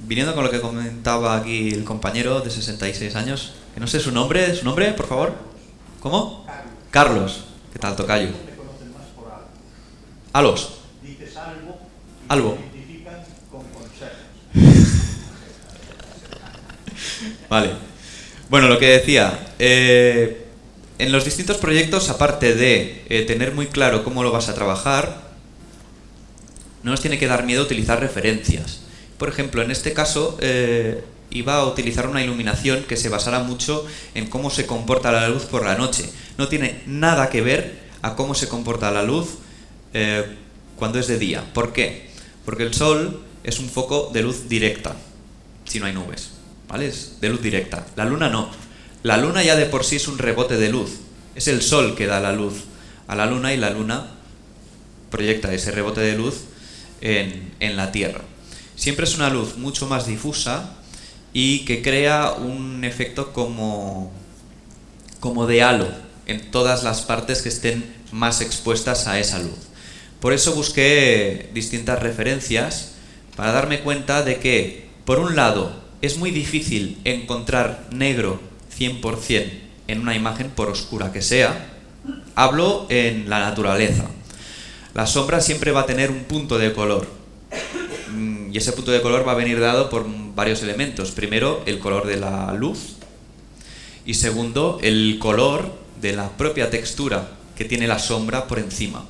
viniendo con lo que comentaba aquí el compañero de 66 años, que no sé su nombre, por favor. ¿Cómo? Carlos. ¿Qué tal, tocayo? Alos. Dices algo y Algo. te identifican con conservas. Vale. Bueno, lo que decía, en los distintos proyectos, aparte de tener muy claro cómo lo vas a trabajar, no nos tiene que dar miedo utilizar referencias. Por ejemplo, en este caso, iba a utilizar una iluminación que se basara mucho en cómo se comporta la luz por la noche. No tiene nada que ver a cómo se comporta la luz cuando es de día. ¿Por qué? Porque el sol es un foco de luz directa, si no hay nubes, ¿vale? Es de luz directa. La luna no. La luna ya de por sí es un rebote de luz. Es el sol que da la luz a la luna y la luna proyecta ese rebote de luz en la Tierra. Siempre es una luz mucho más difusa y que crea un efecto como de halo en todas las partes que estén más expuestas a esa luz. Por eso busqué distintas referencias para darme cuenta de que, por un lado, es muy difícil encontrar negro 100% en una imagen, por oscura que sea. Hablo en la naturaleza. La sombra siempre va a tener un punto de color. Y ese punto de color va a venir dado por varios elementos. Primero, el color de la luz. Y segundo, el color de la propia textura que tiene la sombra por encima.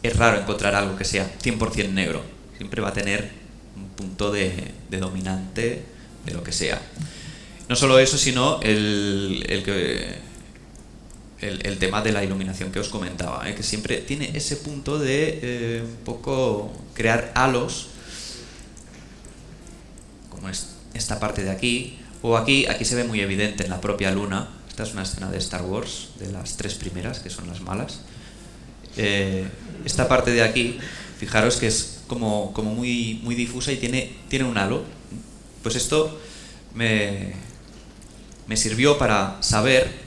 Es raro encontrar algo que sea 100% negro. Siempre va a tener un punto de dominante de lo que sea. No solo eso, sino el tema de la iluminación que os comentaba, que siempre tiene ese punto de un poco crear halos, como esta parte de aquí, o aquí se ve muy evidente en la propia luna. Esta es una escena de Star Wars, de las 3 primeras, que son las malas. Esta parte de aquí, fijaros que es como muy, muy difusa y tiene un halo. Pues esto me sirvió para saber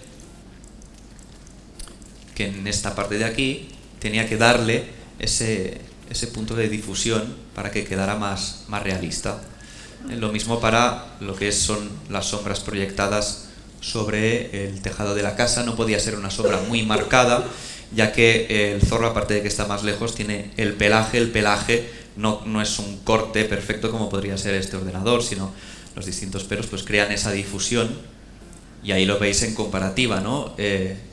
que en esta parte de aquí tenía que darle ese punto de difusión para que quedara más realista. Lo mismo para lo que son las sombras proyectadas sobre el tejado de la casa. No podía ser una sombra muy marcada, ya que el zorro, aparte de que está más lejos, tiene el pelaje. El pelaje no es un corte perfecto como podría ser este ordenador, sino los distintos pelos pues crean esa difusión, y ahí lo veis en comparativa, ¿no?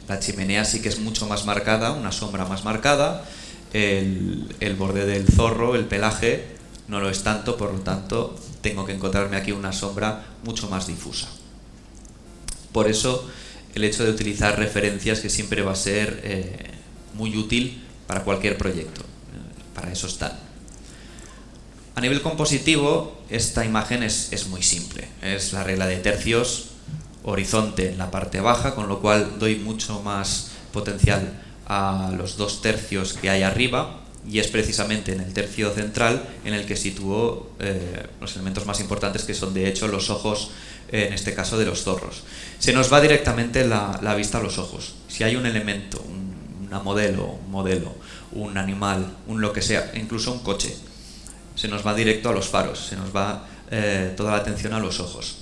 La chimenea sí que es mucho más marcada, una sombra más marcada. El borde del zorro, el pelaje, no lo es tanto, por lo tanto tengo que encontrarme aquí una sombra mucho más difusa. Por eso el hecho de utilizar referencias, que siempre va a ser muy útil para cualquier proyecto. Para eso están. A nivel compositivo, esta imagen es muy simple. Es la regla de tercios, horizonte en la parte baja, con lo cual doy mucho más potencial a los 2 tercios que hay arriba, y es precisamente en el tercio central en el que sitúo los elementos más importantes, que son de hecho los ojos, en este caso de los zorros. Se nos va directamente la vista a los ojos. Si hay un elemento, un modelo, un animal, un lo que sea, incluso un coche, se nos va directo a los faros, se nos va toda la atención a los ojos.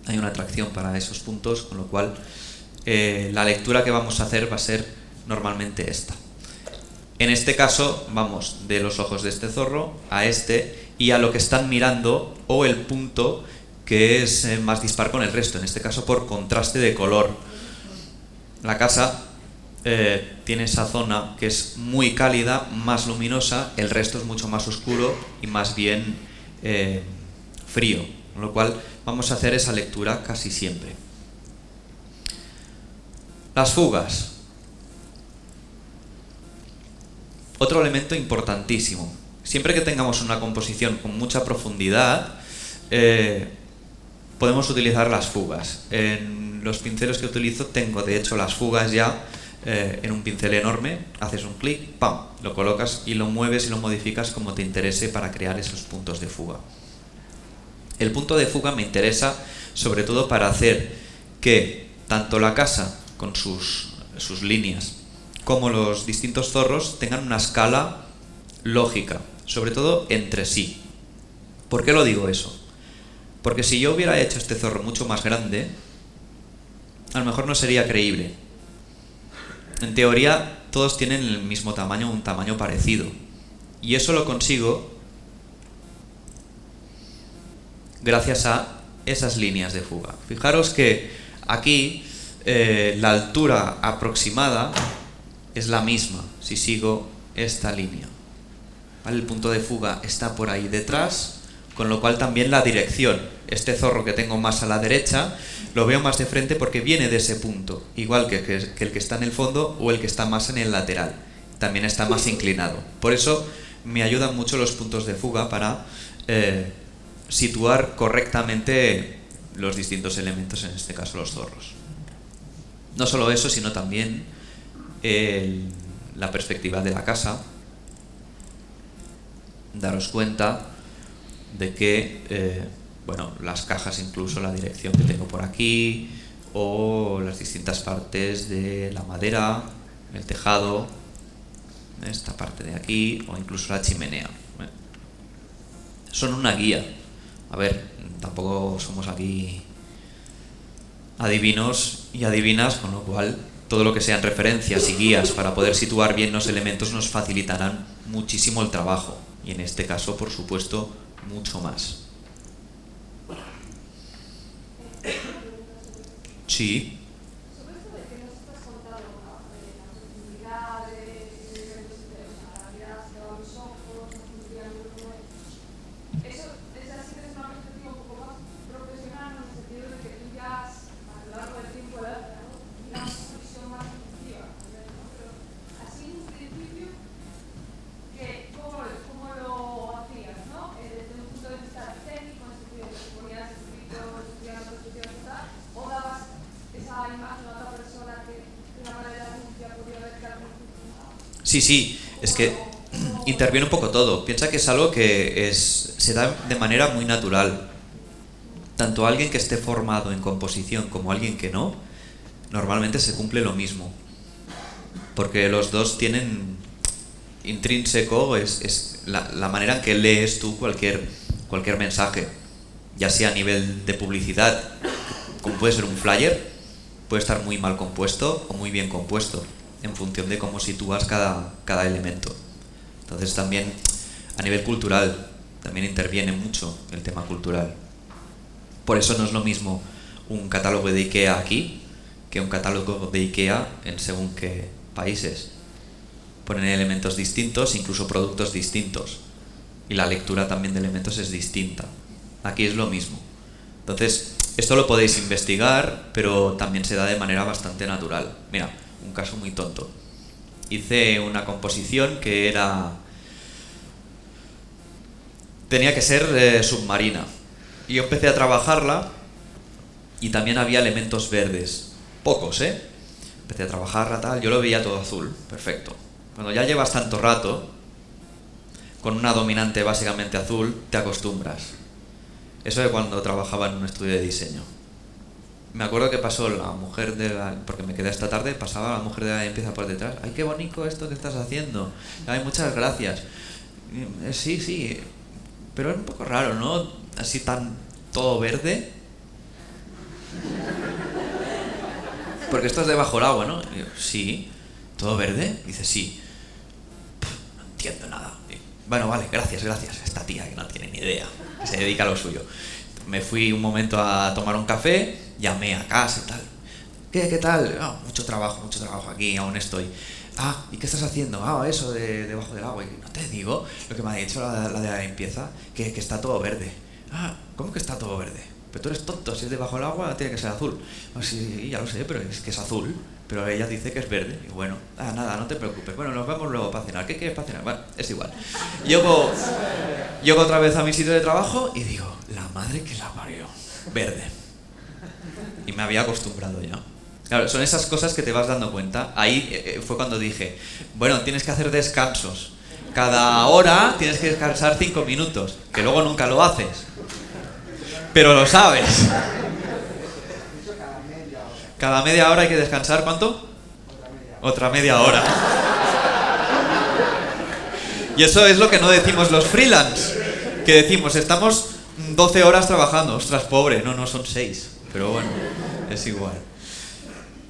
Hay una atracción para esos puntos, con lo cual la lectura que vamos a hacer va a ser normalmente esta. En este caso vamos de los ojos de este zorro a este y a lo que están mirando, o el punto que es más dispar con el resto, en este caso por contraste de color. La casa tiene esa zona que es muy cálida, más luminosa, el resto es mucho más oscuro y más bien frío, con lo cual vamos a hacer esa lectura casi siempre. Las fugas. Otro elemento importantísimo. Siempre que tengamos una composición con mucha profundidad, podemos utilizar las fugas. En los pinceles que utilizo tengo de hecho las fugas ya en un pincel enorme. Haces un clic, ¡pam!, lo colocas y lo mueves y lo modificas como te interese para crear esos puntos de fuga. El punto de fuga me interesa sobre todo para hacer que tanto la casa con sus líneas como los distintos zorros tengan una escala lógica, sobre todo entre sí. ¿Por qué lo digo eso? Porque si yo hubiera hecho este zorro mucho más grande, a lo mejor no sería creíble. En teoría todos tienen el mismo tamaño, un tamaño parecido, y eso lo consigo gracias a esas líneas de fuga. Fijaros que aquí la altura aproximada es la misma si sigo esta línea, ¿vale? El punto de fuga está por ahí detrás, con lo cual también la dirección. Este zorro que tengo más a la derecha lo veo más de frente porque viene de ese punto, igual que el que está en el fondo o el que está más en el lateral, también está más inclinado. Por eso me ayudan mucho los puntos de fuga para situar correctamente los distintos elementos, en este caso los zorros. No solo eso, sino también la perspectiva de la casa. Daros cuenta de que, bueno, las cajas, incluso la dirección que tengo por aquí, o las distintas partes de la madera, el tejado, esta parte de aquí, o incluso la chimenea. Son una guía. A ver, tampoco somos aquí adivinos y adivinas, con lo cual todo lo que sean referencias y guías para poder situar bien los elementos nos facilitarán muchísimo el trabajo, y en este caso, por supuesto, mucho más. Sí. Sobre esto de que nos estás contando las posibilidades, la realidad que va a los ojos, la función, eso es así desde una perspectiva un poco más profesional, en el sentido de que tú ya a lo largo del tiempo una visión más objetiva, ¿no? Pero así en un principio, ¿cómo lo hacías, ¿no? Desde un punto de vista técnico, en el sentido de que ponías escritos, estudiando perspectivas y tal, o dabas esa imagen a otra persona que de una manera limpia podía ver que algo funcionaba. Sí, es que interviene un poco todo. Piensa que es algo que se da de manera muy natural. Tanto alguien que esté formado en composición como alguien que no, normalmente se cumple lo mismo. Porque los dos tienen intrínseco, es la manera en que lees tú cualquier mensaje, ya sea a nivel de publicidad, como puede ser un flyer, puede estar muy mal compuesto o muy bien compuesto, en función de cómo sitúas cada elemento. Entonces también a nivel cultural también interviene mucho el tema cultural. Por eso no es lo mismo un catálogo de IKEA aquí que un catálogo de IKEA en según qué países. Ponen elementos distintos, incluso productos distintos, y la lectura también de elementos es distinta. Aquí es lo mismo. Entonces, esto lo podéis investigar, pero también se da de manera bastante natural. Mira, un caso muy tonto. Hice una composición que tenía que ser submarina. Y yo empecé a trabajarla y también había elementos verdes. Pocos, ¿eh? Empecé a trabajarla, tal, yo lo veía todo azul. Perfecto. Cuando ya llevas tanto rato, con una dominante básicamente azul, te acostumbras. Eso de cuando trabajaba en un estudio de diseño. Me acuerdo que pasó la mujer porque me quedé esta tarde, pasaba la mujer de la limpieza por detrás. ¡Ay, qué bonito esto que estás haciendo! ¡Ay, muchas gracias! Sí, pero es un poco raro, ¿no? Así tan todo verde. Porque esto es debajo del agua, ¿no? Y yo, sí. ¿Todo verde? Dice, sí. No entiendo nada. Bueno, vale, gracias. Esta tía que no tiene ni idea, que se dedica a lo suyo. Me fui un momento a tomar un café, llamé a casa y tal. ¿Qué tal? Oh, mucho trabajo aquí, aún estoy. Ah, ¿y qué estás haciendo? Eso de debajo del agua. Y no te digo lo que me ha dicho la de la limpieza, que está todo verde. ¿Cómo que está todo verde? Pero tú eres tonto, si es debajo del agua tiene que ser azul. Sí, ya lo sé, pero es que es azul. Pero ella dice que es verde. Y bueno, nada, no te preocupes. Bueno, nos vemos luego para cenar. ¿Qué quieres para cenar? Bueno, es igual. Llego otra vez a mi sitio de trabajo y digo, la madre que la parió. Verde. Y me había acostumbrado ya. Claro, son esas cosas que te vas dando cuenta. Ahí fue cuando dije, bueno, tienes que hacer descansos. Cada hora tienes que descansar 5 minutos, que luego nunca lo haces. Pero lo sabes. Cada media hora hay que descansar, ¿cuánto? Otra media hora. Y eso es lo que no decimos los freelance. Que decimos, estamos 12 horas trabajando. Ostras, pobre, no, son 6. Pero bueno, es igual.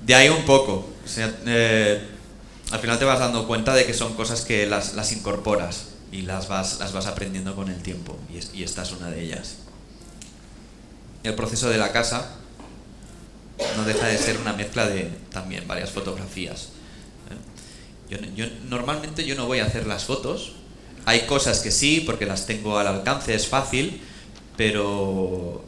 De ahí un poco. O sea, al final te vas dando cuenta de que son cosas que las incorporas y las vas aprendiendo con el tiempo. Y esta es una de ellas. El proceso de la casa no deja de ser una mezcla de también varias fotografías. Normalmente yo no voy a hacer las fotos. Hay cosas que sí, porque las tengo al alcance, es fácil, pero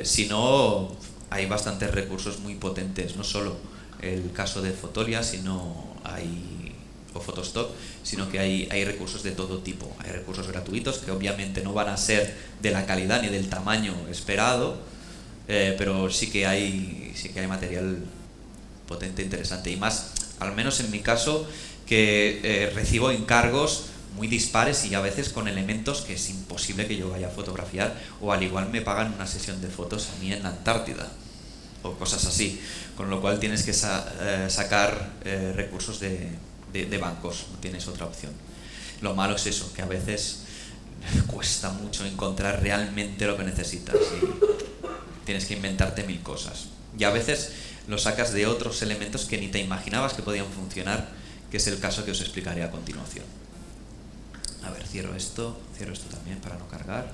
si no, hay bastantes recursos muy potentes. No solo el caso de Fotolia, sino hay o Photostock, sino que hay recursos de todo tipo. Hay recursos gratuitos que obviamente no van a ser de la calidad ni del tamaño esperado, pero sí que hay material potente, interesante, y más, al menos en mi caso, que recibo encargos muy dispares y a veces con elementos que es imposible que yo vaya a fotografiar, o al igual me pagan una sesión de fotos a mí en la Antártida o cosas así, con lo cual tienes que sacar recursos de bancos, no tienes otra opción. Lo malo es eso, que a veces cuesta mucho encontrar realmente lo que necesitas y tienes que inventarte mil cosas, y a veces lo sacas de otros elementos que ni te imaginabas que podían funcionar, que es el caso que os explicaré a continuación. A ver, cierro esto también para no cargar.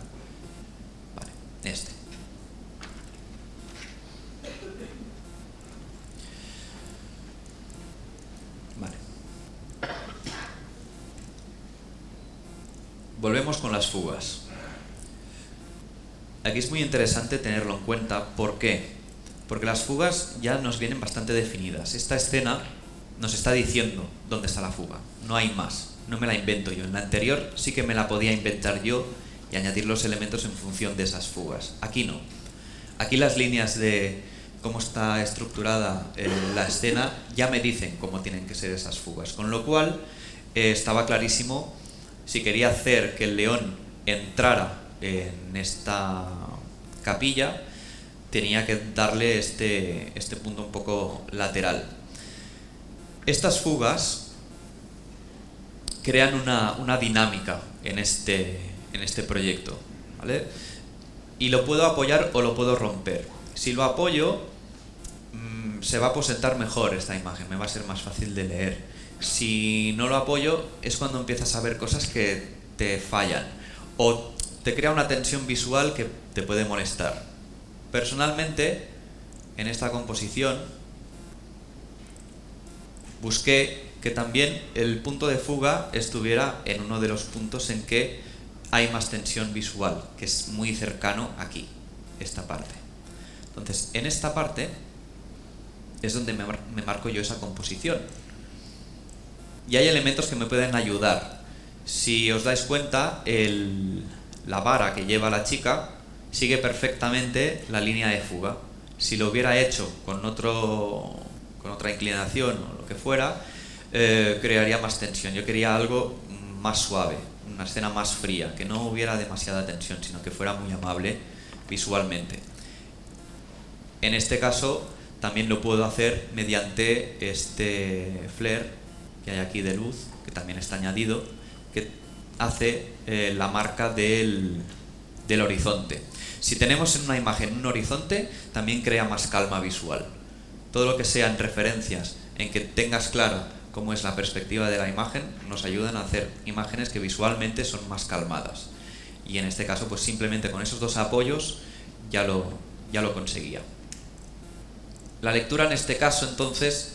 Vale, este. Vale. Volvemos con las fugas. Aquí es muy interesante tenerlo en cuenta. ¿Por qué? Porque las fugas ya nos vienen bastante definidas. Esta escena nos está diciendo dónde está la fuga. No hay más. No me la invento yo. En la anterior sí que me la podía inventar yo y añadir los elementos en función de esas fugas. Aquí no. Aquí las líneas de cómo está estructurada la escena ya me dicen cómo tienen que ser esas fugas. Con lo cual estaba clarísimo, si quería hacer que el león entrara en esta capilla, tenía que darle este punto un poco lateral. Estas fugas crean una dinámica en este proyecto, ¿vale? Y lo puedo apoyar o lo puedo romper. Si lo apoyo, se va a aposentar mejor esta imagen, me va a ser más fácil de leer. Si no lo apoyo, es cuando empiezas a ver cosas que te fallan o te crea una tensión visual que te puede molestar. Personalmente, en esta composición, busqué que también el punto de fuga estuviera en uno de los puntos en que hay más tensión visual, que es muy cercano aquí, esta parte. Entonces, en esta parte es donde me marco yo esa composición. Y hay elementos que me pueden ayudar. Si os dais cuenta, la vara que lleva la chica sigue perfectamente la línea de fuga. Si lo hubiera hecho con otra inclinación o lo que fuera, crearía más tensión. Yo quería algo más suave, una escena más fría, que no hubiera demasiada tensión, sino que fuera muy amable visualmente. En este caso también lo puedo hacer mediante este flare que hay aquí de luz, que también está añadido, que hace la marca del horizonte. Si tenemos en una imagen un horizonte, también crea más calma visual. Todo lo que sean referencias en que tengas clara cómo es la perspectiva de la imagen, nos ayudan a hacer imágenes que visualmente son más calmadas. Y en este caso, pues simplemente con esos dos apoyos ya lo conseguía. La lectura en este caso, entonces,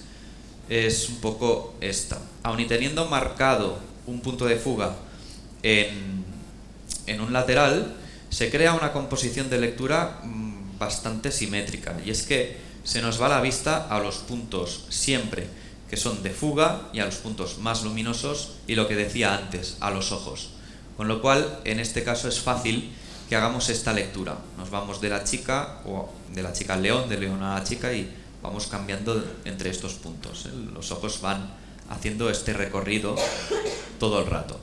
es un poco esta. Aun y teniendo marcado un punto de fuga en un lateral, se crea una composición de lectura bastante simétrica. Y es que se nos va la vista a los puntos siempre que son de fuga y a los puntos más luminosos, y lo que decía antes, a los ojos. Con lo cual, en este caso es fácil que hagamos esta lectura. Nos vamos de la chica, o de la chica al león, del león a la chica, y vamos cambiando entre estos puntos. Los ojos van haciendo este recorrido todo el rato.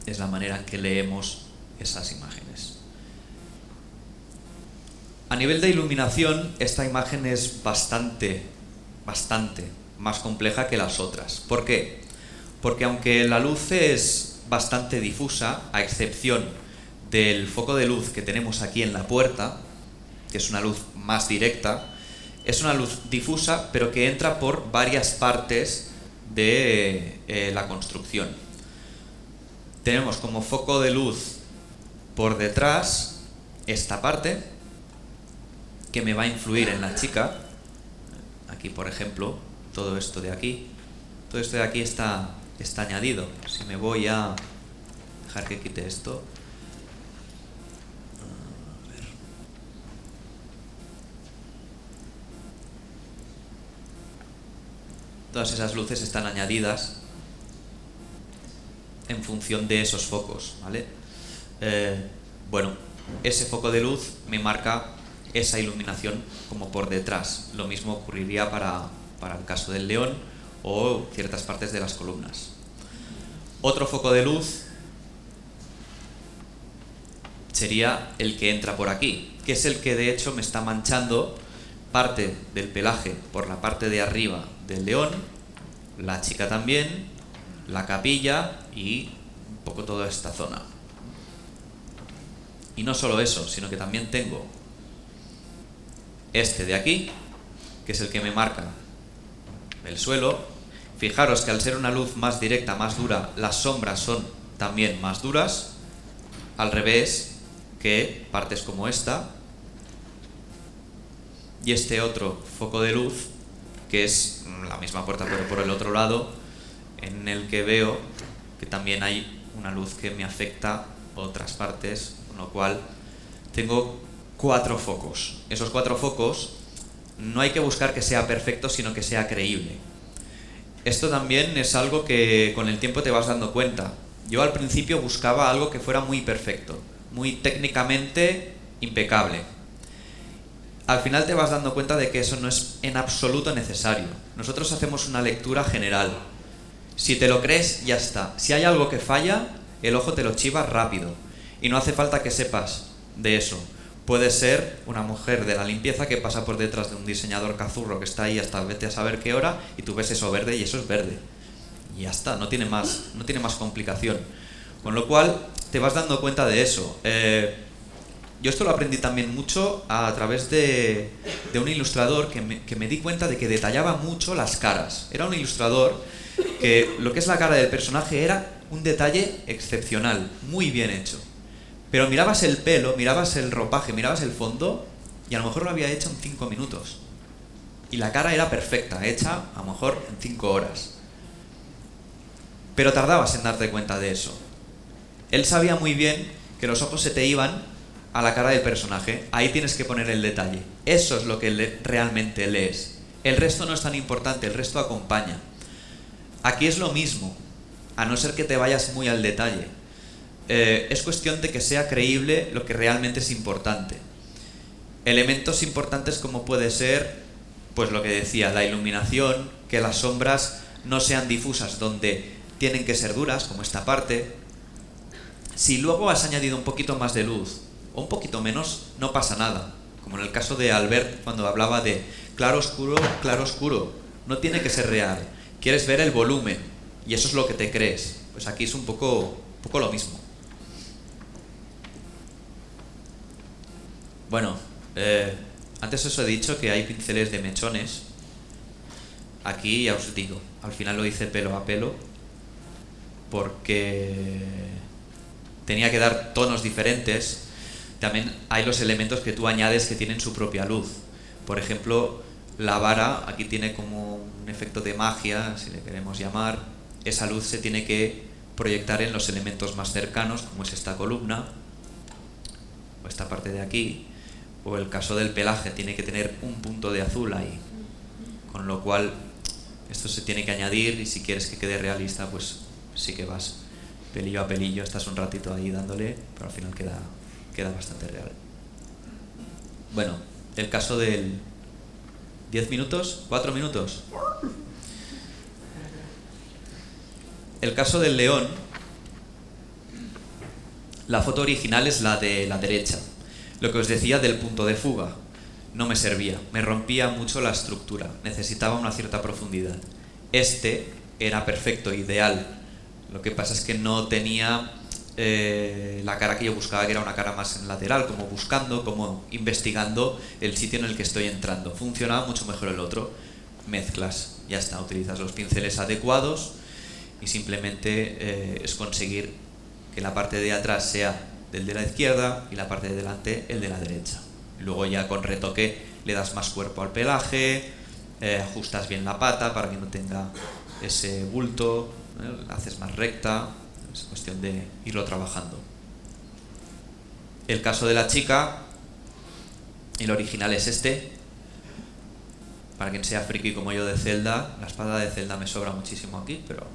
Es la manera en que leemos esas imágenes. A nivel de iluminación, esta imagen es bastante más compleja que las otras. ¿Por qué? Porque aunque la luz es bastante difusa, a excepción del foco de luz que tenemos aquí en la puerta, que es una luz más directa, es una luz difusa, pero que entra por varias partes de la construcción. Tenemos como foco de luz por detrás esta parte, que me va a influir en la chica. Aquí, por ejemplo, todo esto de aquí está añadido. Si me voy a dejar que quite esto, a ver. Todas esas luces están añadidas en función de esos focos, ¿vale? Bueno, ese foco de luz me marca esa iluminación como por detrás. Lo mismo ocurriría para el caso del león o ciertas partes de las columnas. Otro foco de luz sería el que entra por aquí, que es el que de hecho me está manchando parte del pelaje por la parte de arriba del león, la chica también, la capilla y un poco toda esta zona. Y no solo eso, sino que también tengo este de aquí, que es el que me marca el suelo. Fijaros que al ser una luz más directa, más dura, las sombras son también más duras, al revés que partes como esta. Y este otro foco de luz, que es la misma puerta pero por el otro lado, en el que veo que también hay una luz que me afecta otras partes, con lo cual tengo 4 focos. Esos 4 focos no hay que buscar que sea perfecto, sino que sea creíble. Esto también es algo que con el tiempo te vas dando cuenta. Yo al principio buscaba algo que fuera muy perfecto, muy técnicamente impecable. Al final te vas dando cuenta de que eso no es en absoluto necesario. Nosotros hacemos una lectura general. Si te lo crees, ya está. Si hay algo que falla, el ojo te lo chiva rápido. Y no hace falta que sepas de eso. Puede ser una mujer de la limpieza que pasa por detrás de un diseñador cazurro que está ahí hasta vete a saber qué hora y tú ves eso verde y eso es verde. Y ya está, no tiene más complicación. Con lo cual, te vas dando cuenta de eso. Yo esto lo aprendí también mucho a través de un ilustrador que me di cuenta de que detallaba mucho las caras. Era un ilustrador que lo que es la cara del personaje era un detalle excepcional, muy bien hecho. Pero mirabas el pelo, mirabas el ropaje, mirabas el fondo y a lo mejor lo había hecho en 5 minutos. Y la cara era perfecta, hecha a lo mejor en 5 horas. Pero tardabas en darte cuenta de eso. Él sabía muy bien que los ojos se te iban a la cara del personaje. Ahí tienes que poner el detalle. Eso es lo que realmente lees. El resto no es tan importante, el resto acompaña. Aquí es lo mismo, a no ser que te vayas muy al detalle. Es cuestión de que sea creíble lo que realmente es importante. Elementos importantes como puede ser, pues lo que decía, la iluminación, que las sombras no sean difusas donde tienen que ser duras, como esta parte. Si luego has añadido un poquito más de luz o un poquito menos, no pasa nada. Como en el caso de Albert cuando hablaba de claro oscuro, no tiene que ser real. Quieres ver el volumen y eso es lo que te crees. Pues aquí es un poco lo mismo. Bueno, antes os he dicho que hay pinceles de mechones. Aquí ya os digo, al final lo hice pelo a pelo porque tenía que dar tonos diferentes. También hay los elementos que tú añades que tienen su propia luz. Por ejemplo, la vara aquí tiene como un efecto de magia, si le queremos llamar. Esa luz se tiene que proyectar en los elementos más cercanos, como es esta columna o esta parte de aquí. O el caso del pelaje tiene que tener un punto de azul ahí, con lo cual esto se tiene que añadir y si quieres que quede realista pues sí que vas pelillo a pelillo, estás un ratito ahí dándole, pero al final queda bastante real. Bueno, el caso del 10 minutos, 4 minutos. El caso del león, la foto original es la de la derecha. Lo que os decía del punto de fuga, no me servía, me rompía mucho la estructura, necesitaba una cierta profundidad. Este era perfecto, ideal, lo que pasa es que no tenía la cara que yo buscaba, que era una cara más en lateral, como buscando, como investigando el sitio en el que estoy entrando. Funcionaba mucho mejor el otro. Mezclas, ya está, utilizas los pinceles adecuados y simplemente es conseguir que la parte de atrás sea del de la izquierda y la parte de delante el de la derecha. Luego ya con retoque le das más cuerpo al pelaje, ajustas bien la pata para que no tenga ese bulto, la haces más recta, es cuestión de irlo trabajando. El caso de la chica, el original es este. para quien sea friki como yo de Zelda, la espada de Zelda me sobra muchísimo aquí, pero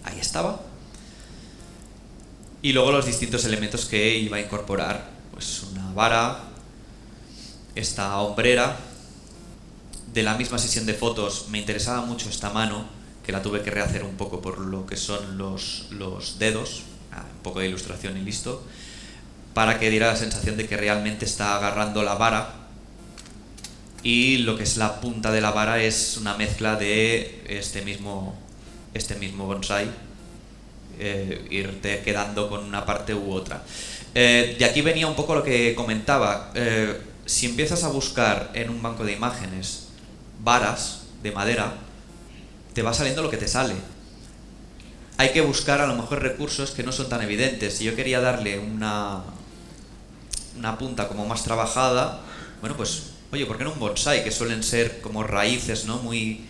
ahí estaba. Y luego los distintos elementos que iba a incorporar, pues una vara, esta hombrera. De la misma sesión de fotos me interesaba mucho esta mano, que la tuve que rehacer un poco por lo que son los dedos, un poco de ilustración y listo, para que diera la sensación de que realmente está agarrando la vara, y lo que es la punta de la vara es una mezcla de este mismo bonsai, irte quedando con una parte u otra. De aquí venía un poco lo que comentaba. Si empiezas a buscar en un banco de imágenes varas de madera, te va saliendo lo que te sale. Hay que buscar a lo mejor recursos que no son tan evidentes. Si yo quería darle una punta como más trabajada, bueno, pues, oye, ¿por qué no un bonsai? Que suelen ser como raíces, ¿no? Muy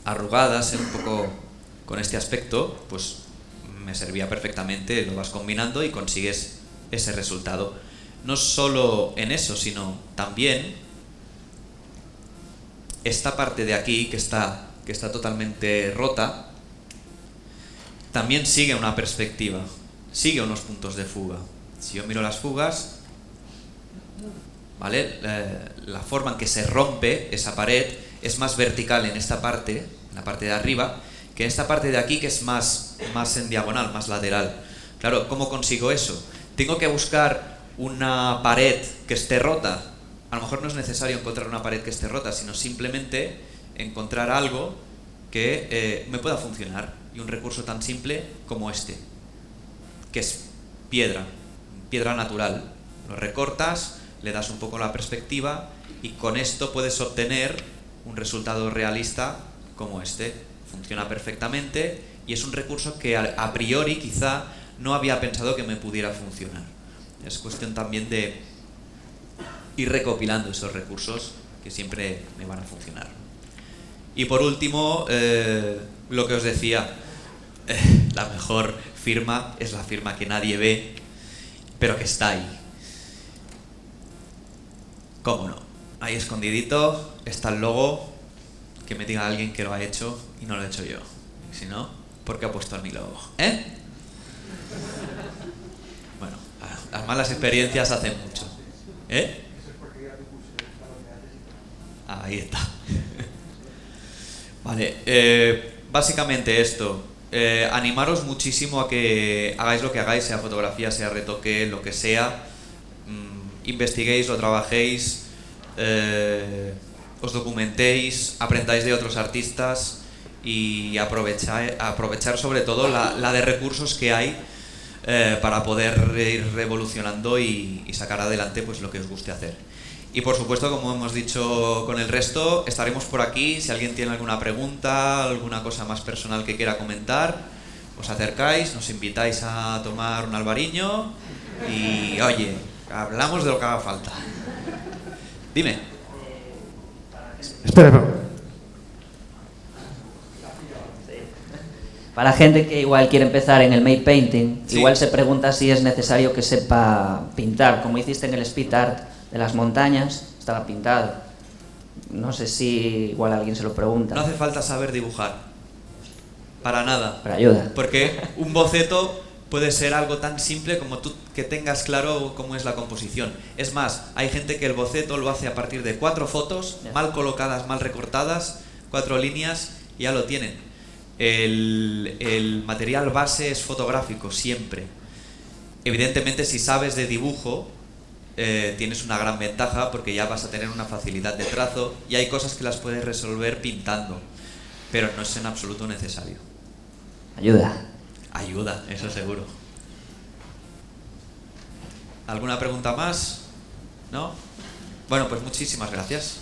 arrugadas, un poco con este aspecto, pues me servía perfectamente, lo vas combinando y consigues ese resultado. No solo en eso, sino también esta parte de aquí que está totalmente rota, también sigue una perspectiva, sigue unos puntos de fuga. Si yo miro las fugas, ¿vale? La forma en que se rompe esa pared es más vertical en esta parte, en la parte de arriba, que en esta parte de aquí, que es más en diagonal, más lateral. Claro, ¿cómo consigo eso? Tengo que buscar una pared que esté rota. A lo mejor no es necesario encontrar una pared que esté rota, sino simplemente encontrar algo que me pueda funcionar. Y un recurso tan simple como este, que es piedra natural. Lo recortas, le das un poco la perspectiva y con esto puedes obtener un resultado realista como este. Funciona perfectamente y es un recurso que a priori quizá no había pensado que me pudiera funcionar. Es cuestión también de ir recopilando esos recursos que siempre me van a funcionar. Y por último, lo que os decía, la mejor firma es la firma que nadie ve, pero que está ahí. ¿Cómo no? Ahí escondidito está el logo. Que me diga alguien que lo ha hecho y no lo he hecho yo. Si no, ¿por qué ha puesto mi logo? Bueno, las malas experiencias hacen mucho. Ahí está. Vale, básicamente esto. Animaros muchísimo a que hagáis lo que hagáis, sea fotografía, sea retoque, lo que sea. Investiguéis, lo trabajéis, os documentéis, aprendáis de otros artistas y aprovechar sobre todo la de recursos que hay para poder ir revolucionando y sacar adelante pues lo que os guste hacer. Y por supuesto, como hemos dicho con el resto, estaremos por aquí. Si alguien tiene alguna pregunta, alguna cosa más personal que quiera comentar, os acercáis, nos invitáis a tomar un albariño y, oye, hablamos de lo que haga falta. Dime. Espera. Para gente que igual quiere empezar en el matte painting, sí, igual se pregunta si es necesario que sepa pintar, como hiciste en el speed art de las montañas, estaba pintado. No sé si igual alguien se lo pregunta. No hace falta saber dibujar, para nada. Pero ayuda. Porque un boceto puede ser algo tan simple como tú que tengas claro cómo es la composición. Es más, hay gente que el boceto lo hace a partir de 4 fotos, mal colocadas, mal recortadas, 4 líneas y ya lo tienen. El material base es fotográfico, siempre. Evidentemente, si sabes de dibujo, tienes una gran ventaja porque ya vas a tener una facilidad de trazo y hay cosas que las puedes resolver pintando, pero no es en absoluto necesario. Ayuda. Ayuda, eso seguro. ¿Alguna pregunta más? ¿No? Bueno, pues muchísimas gracias.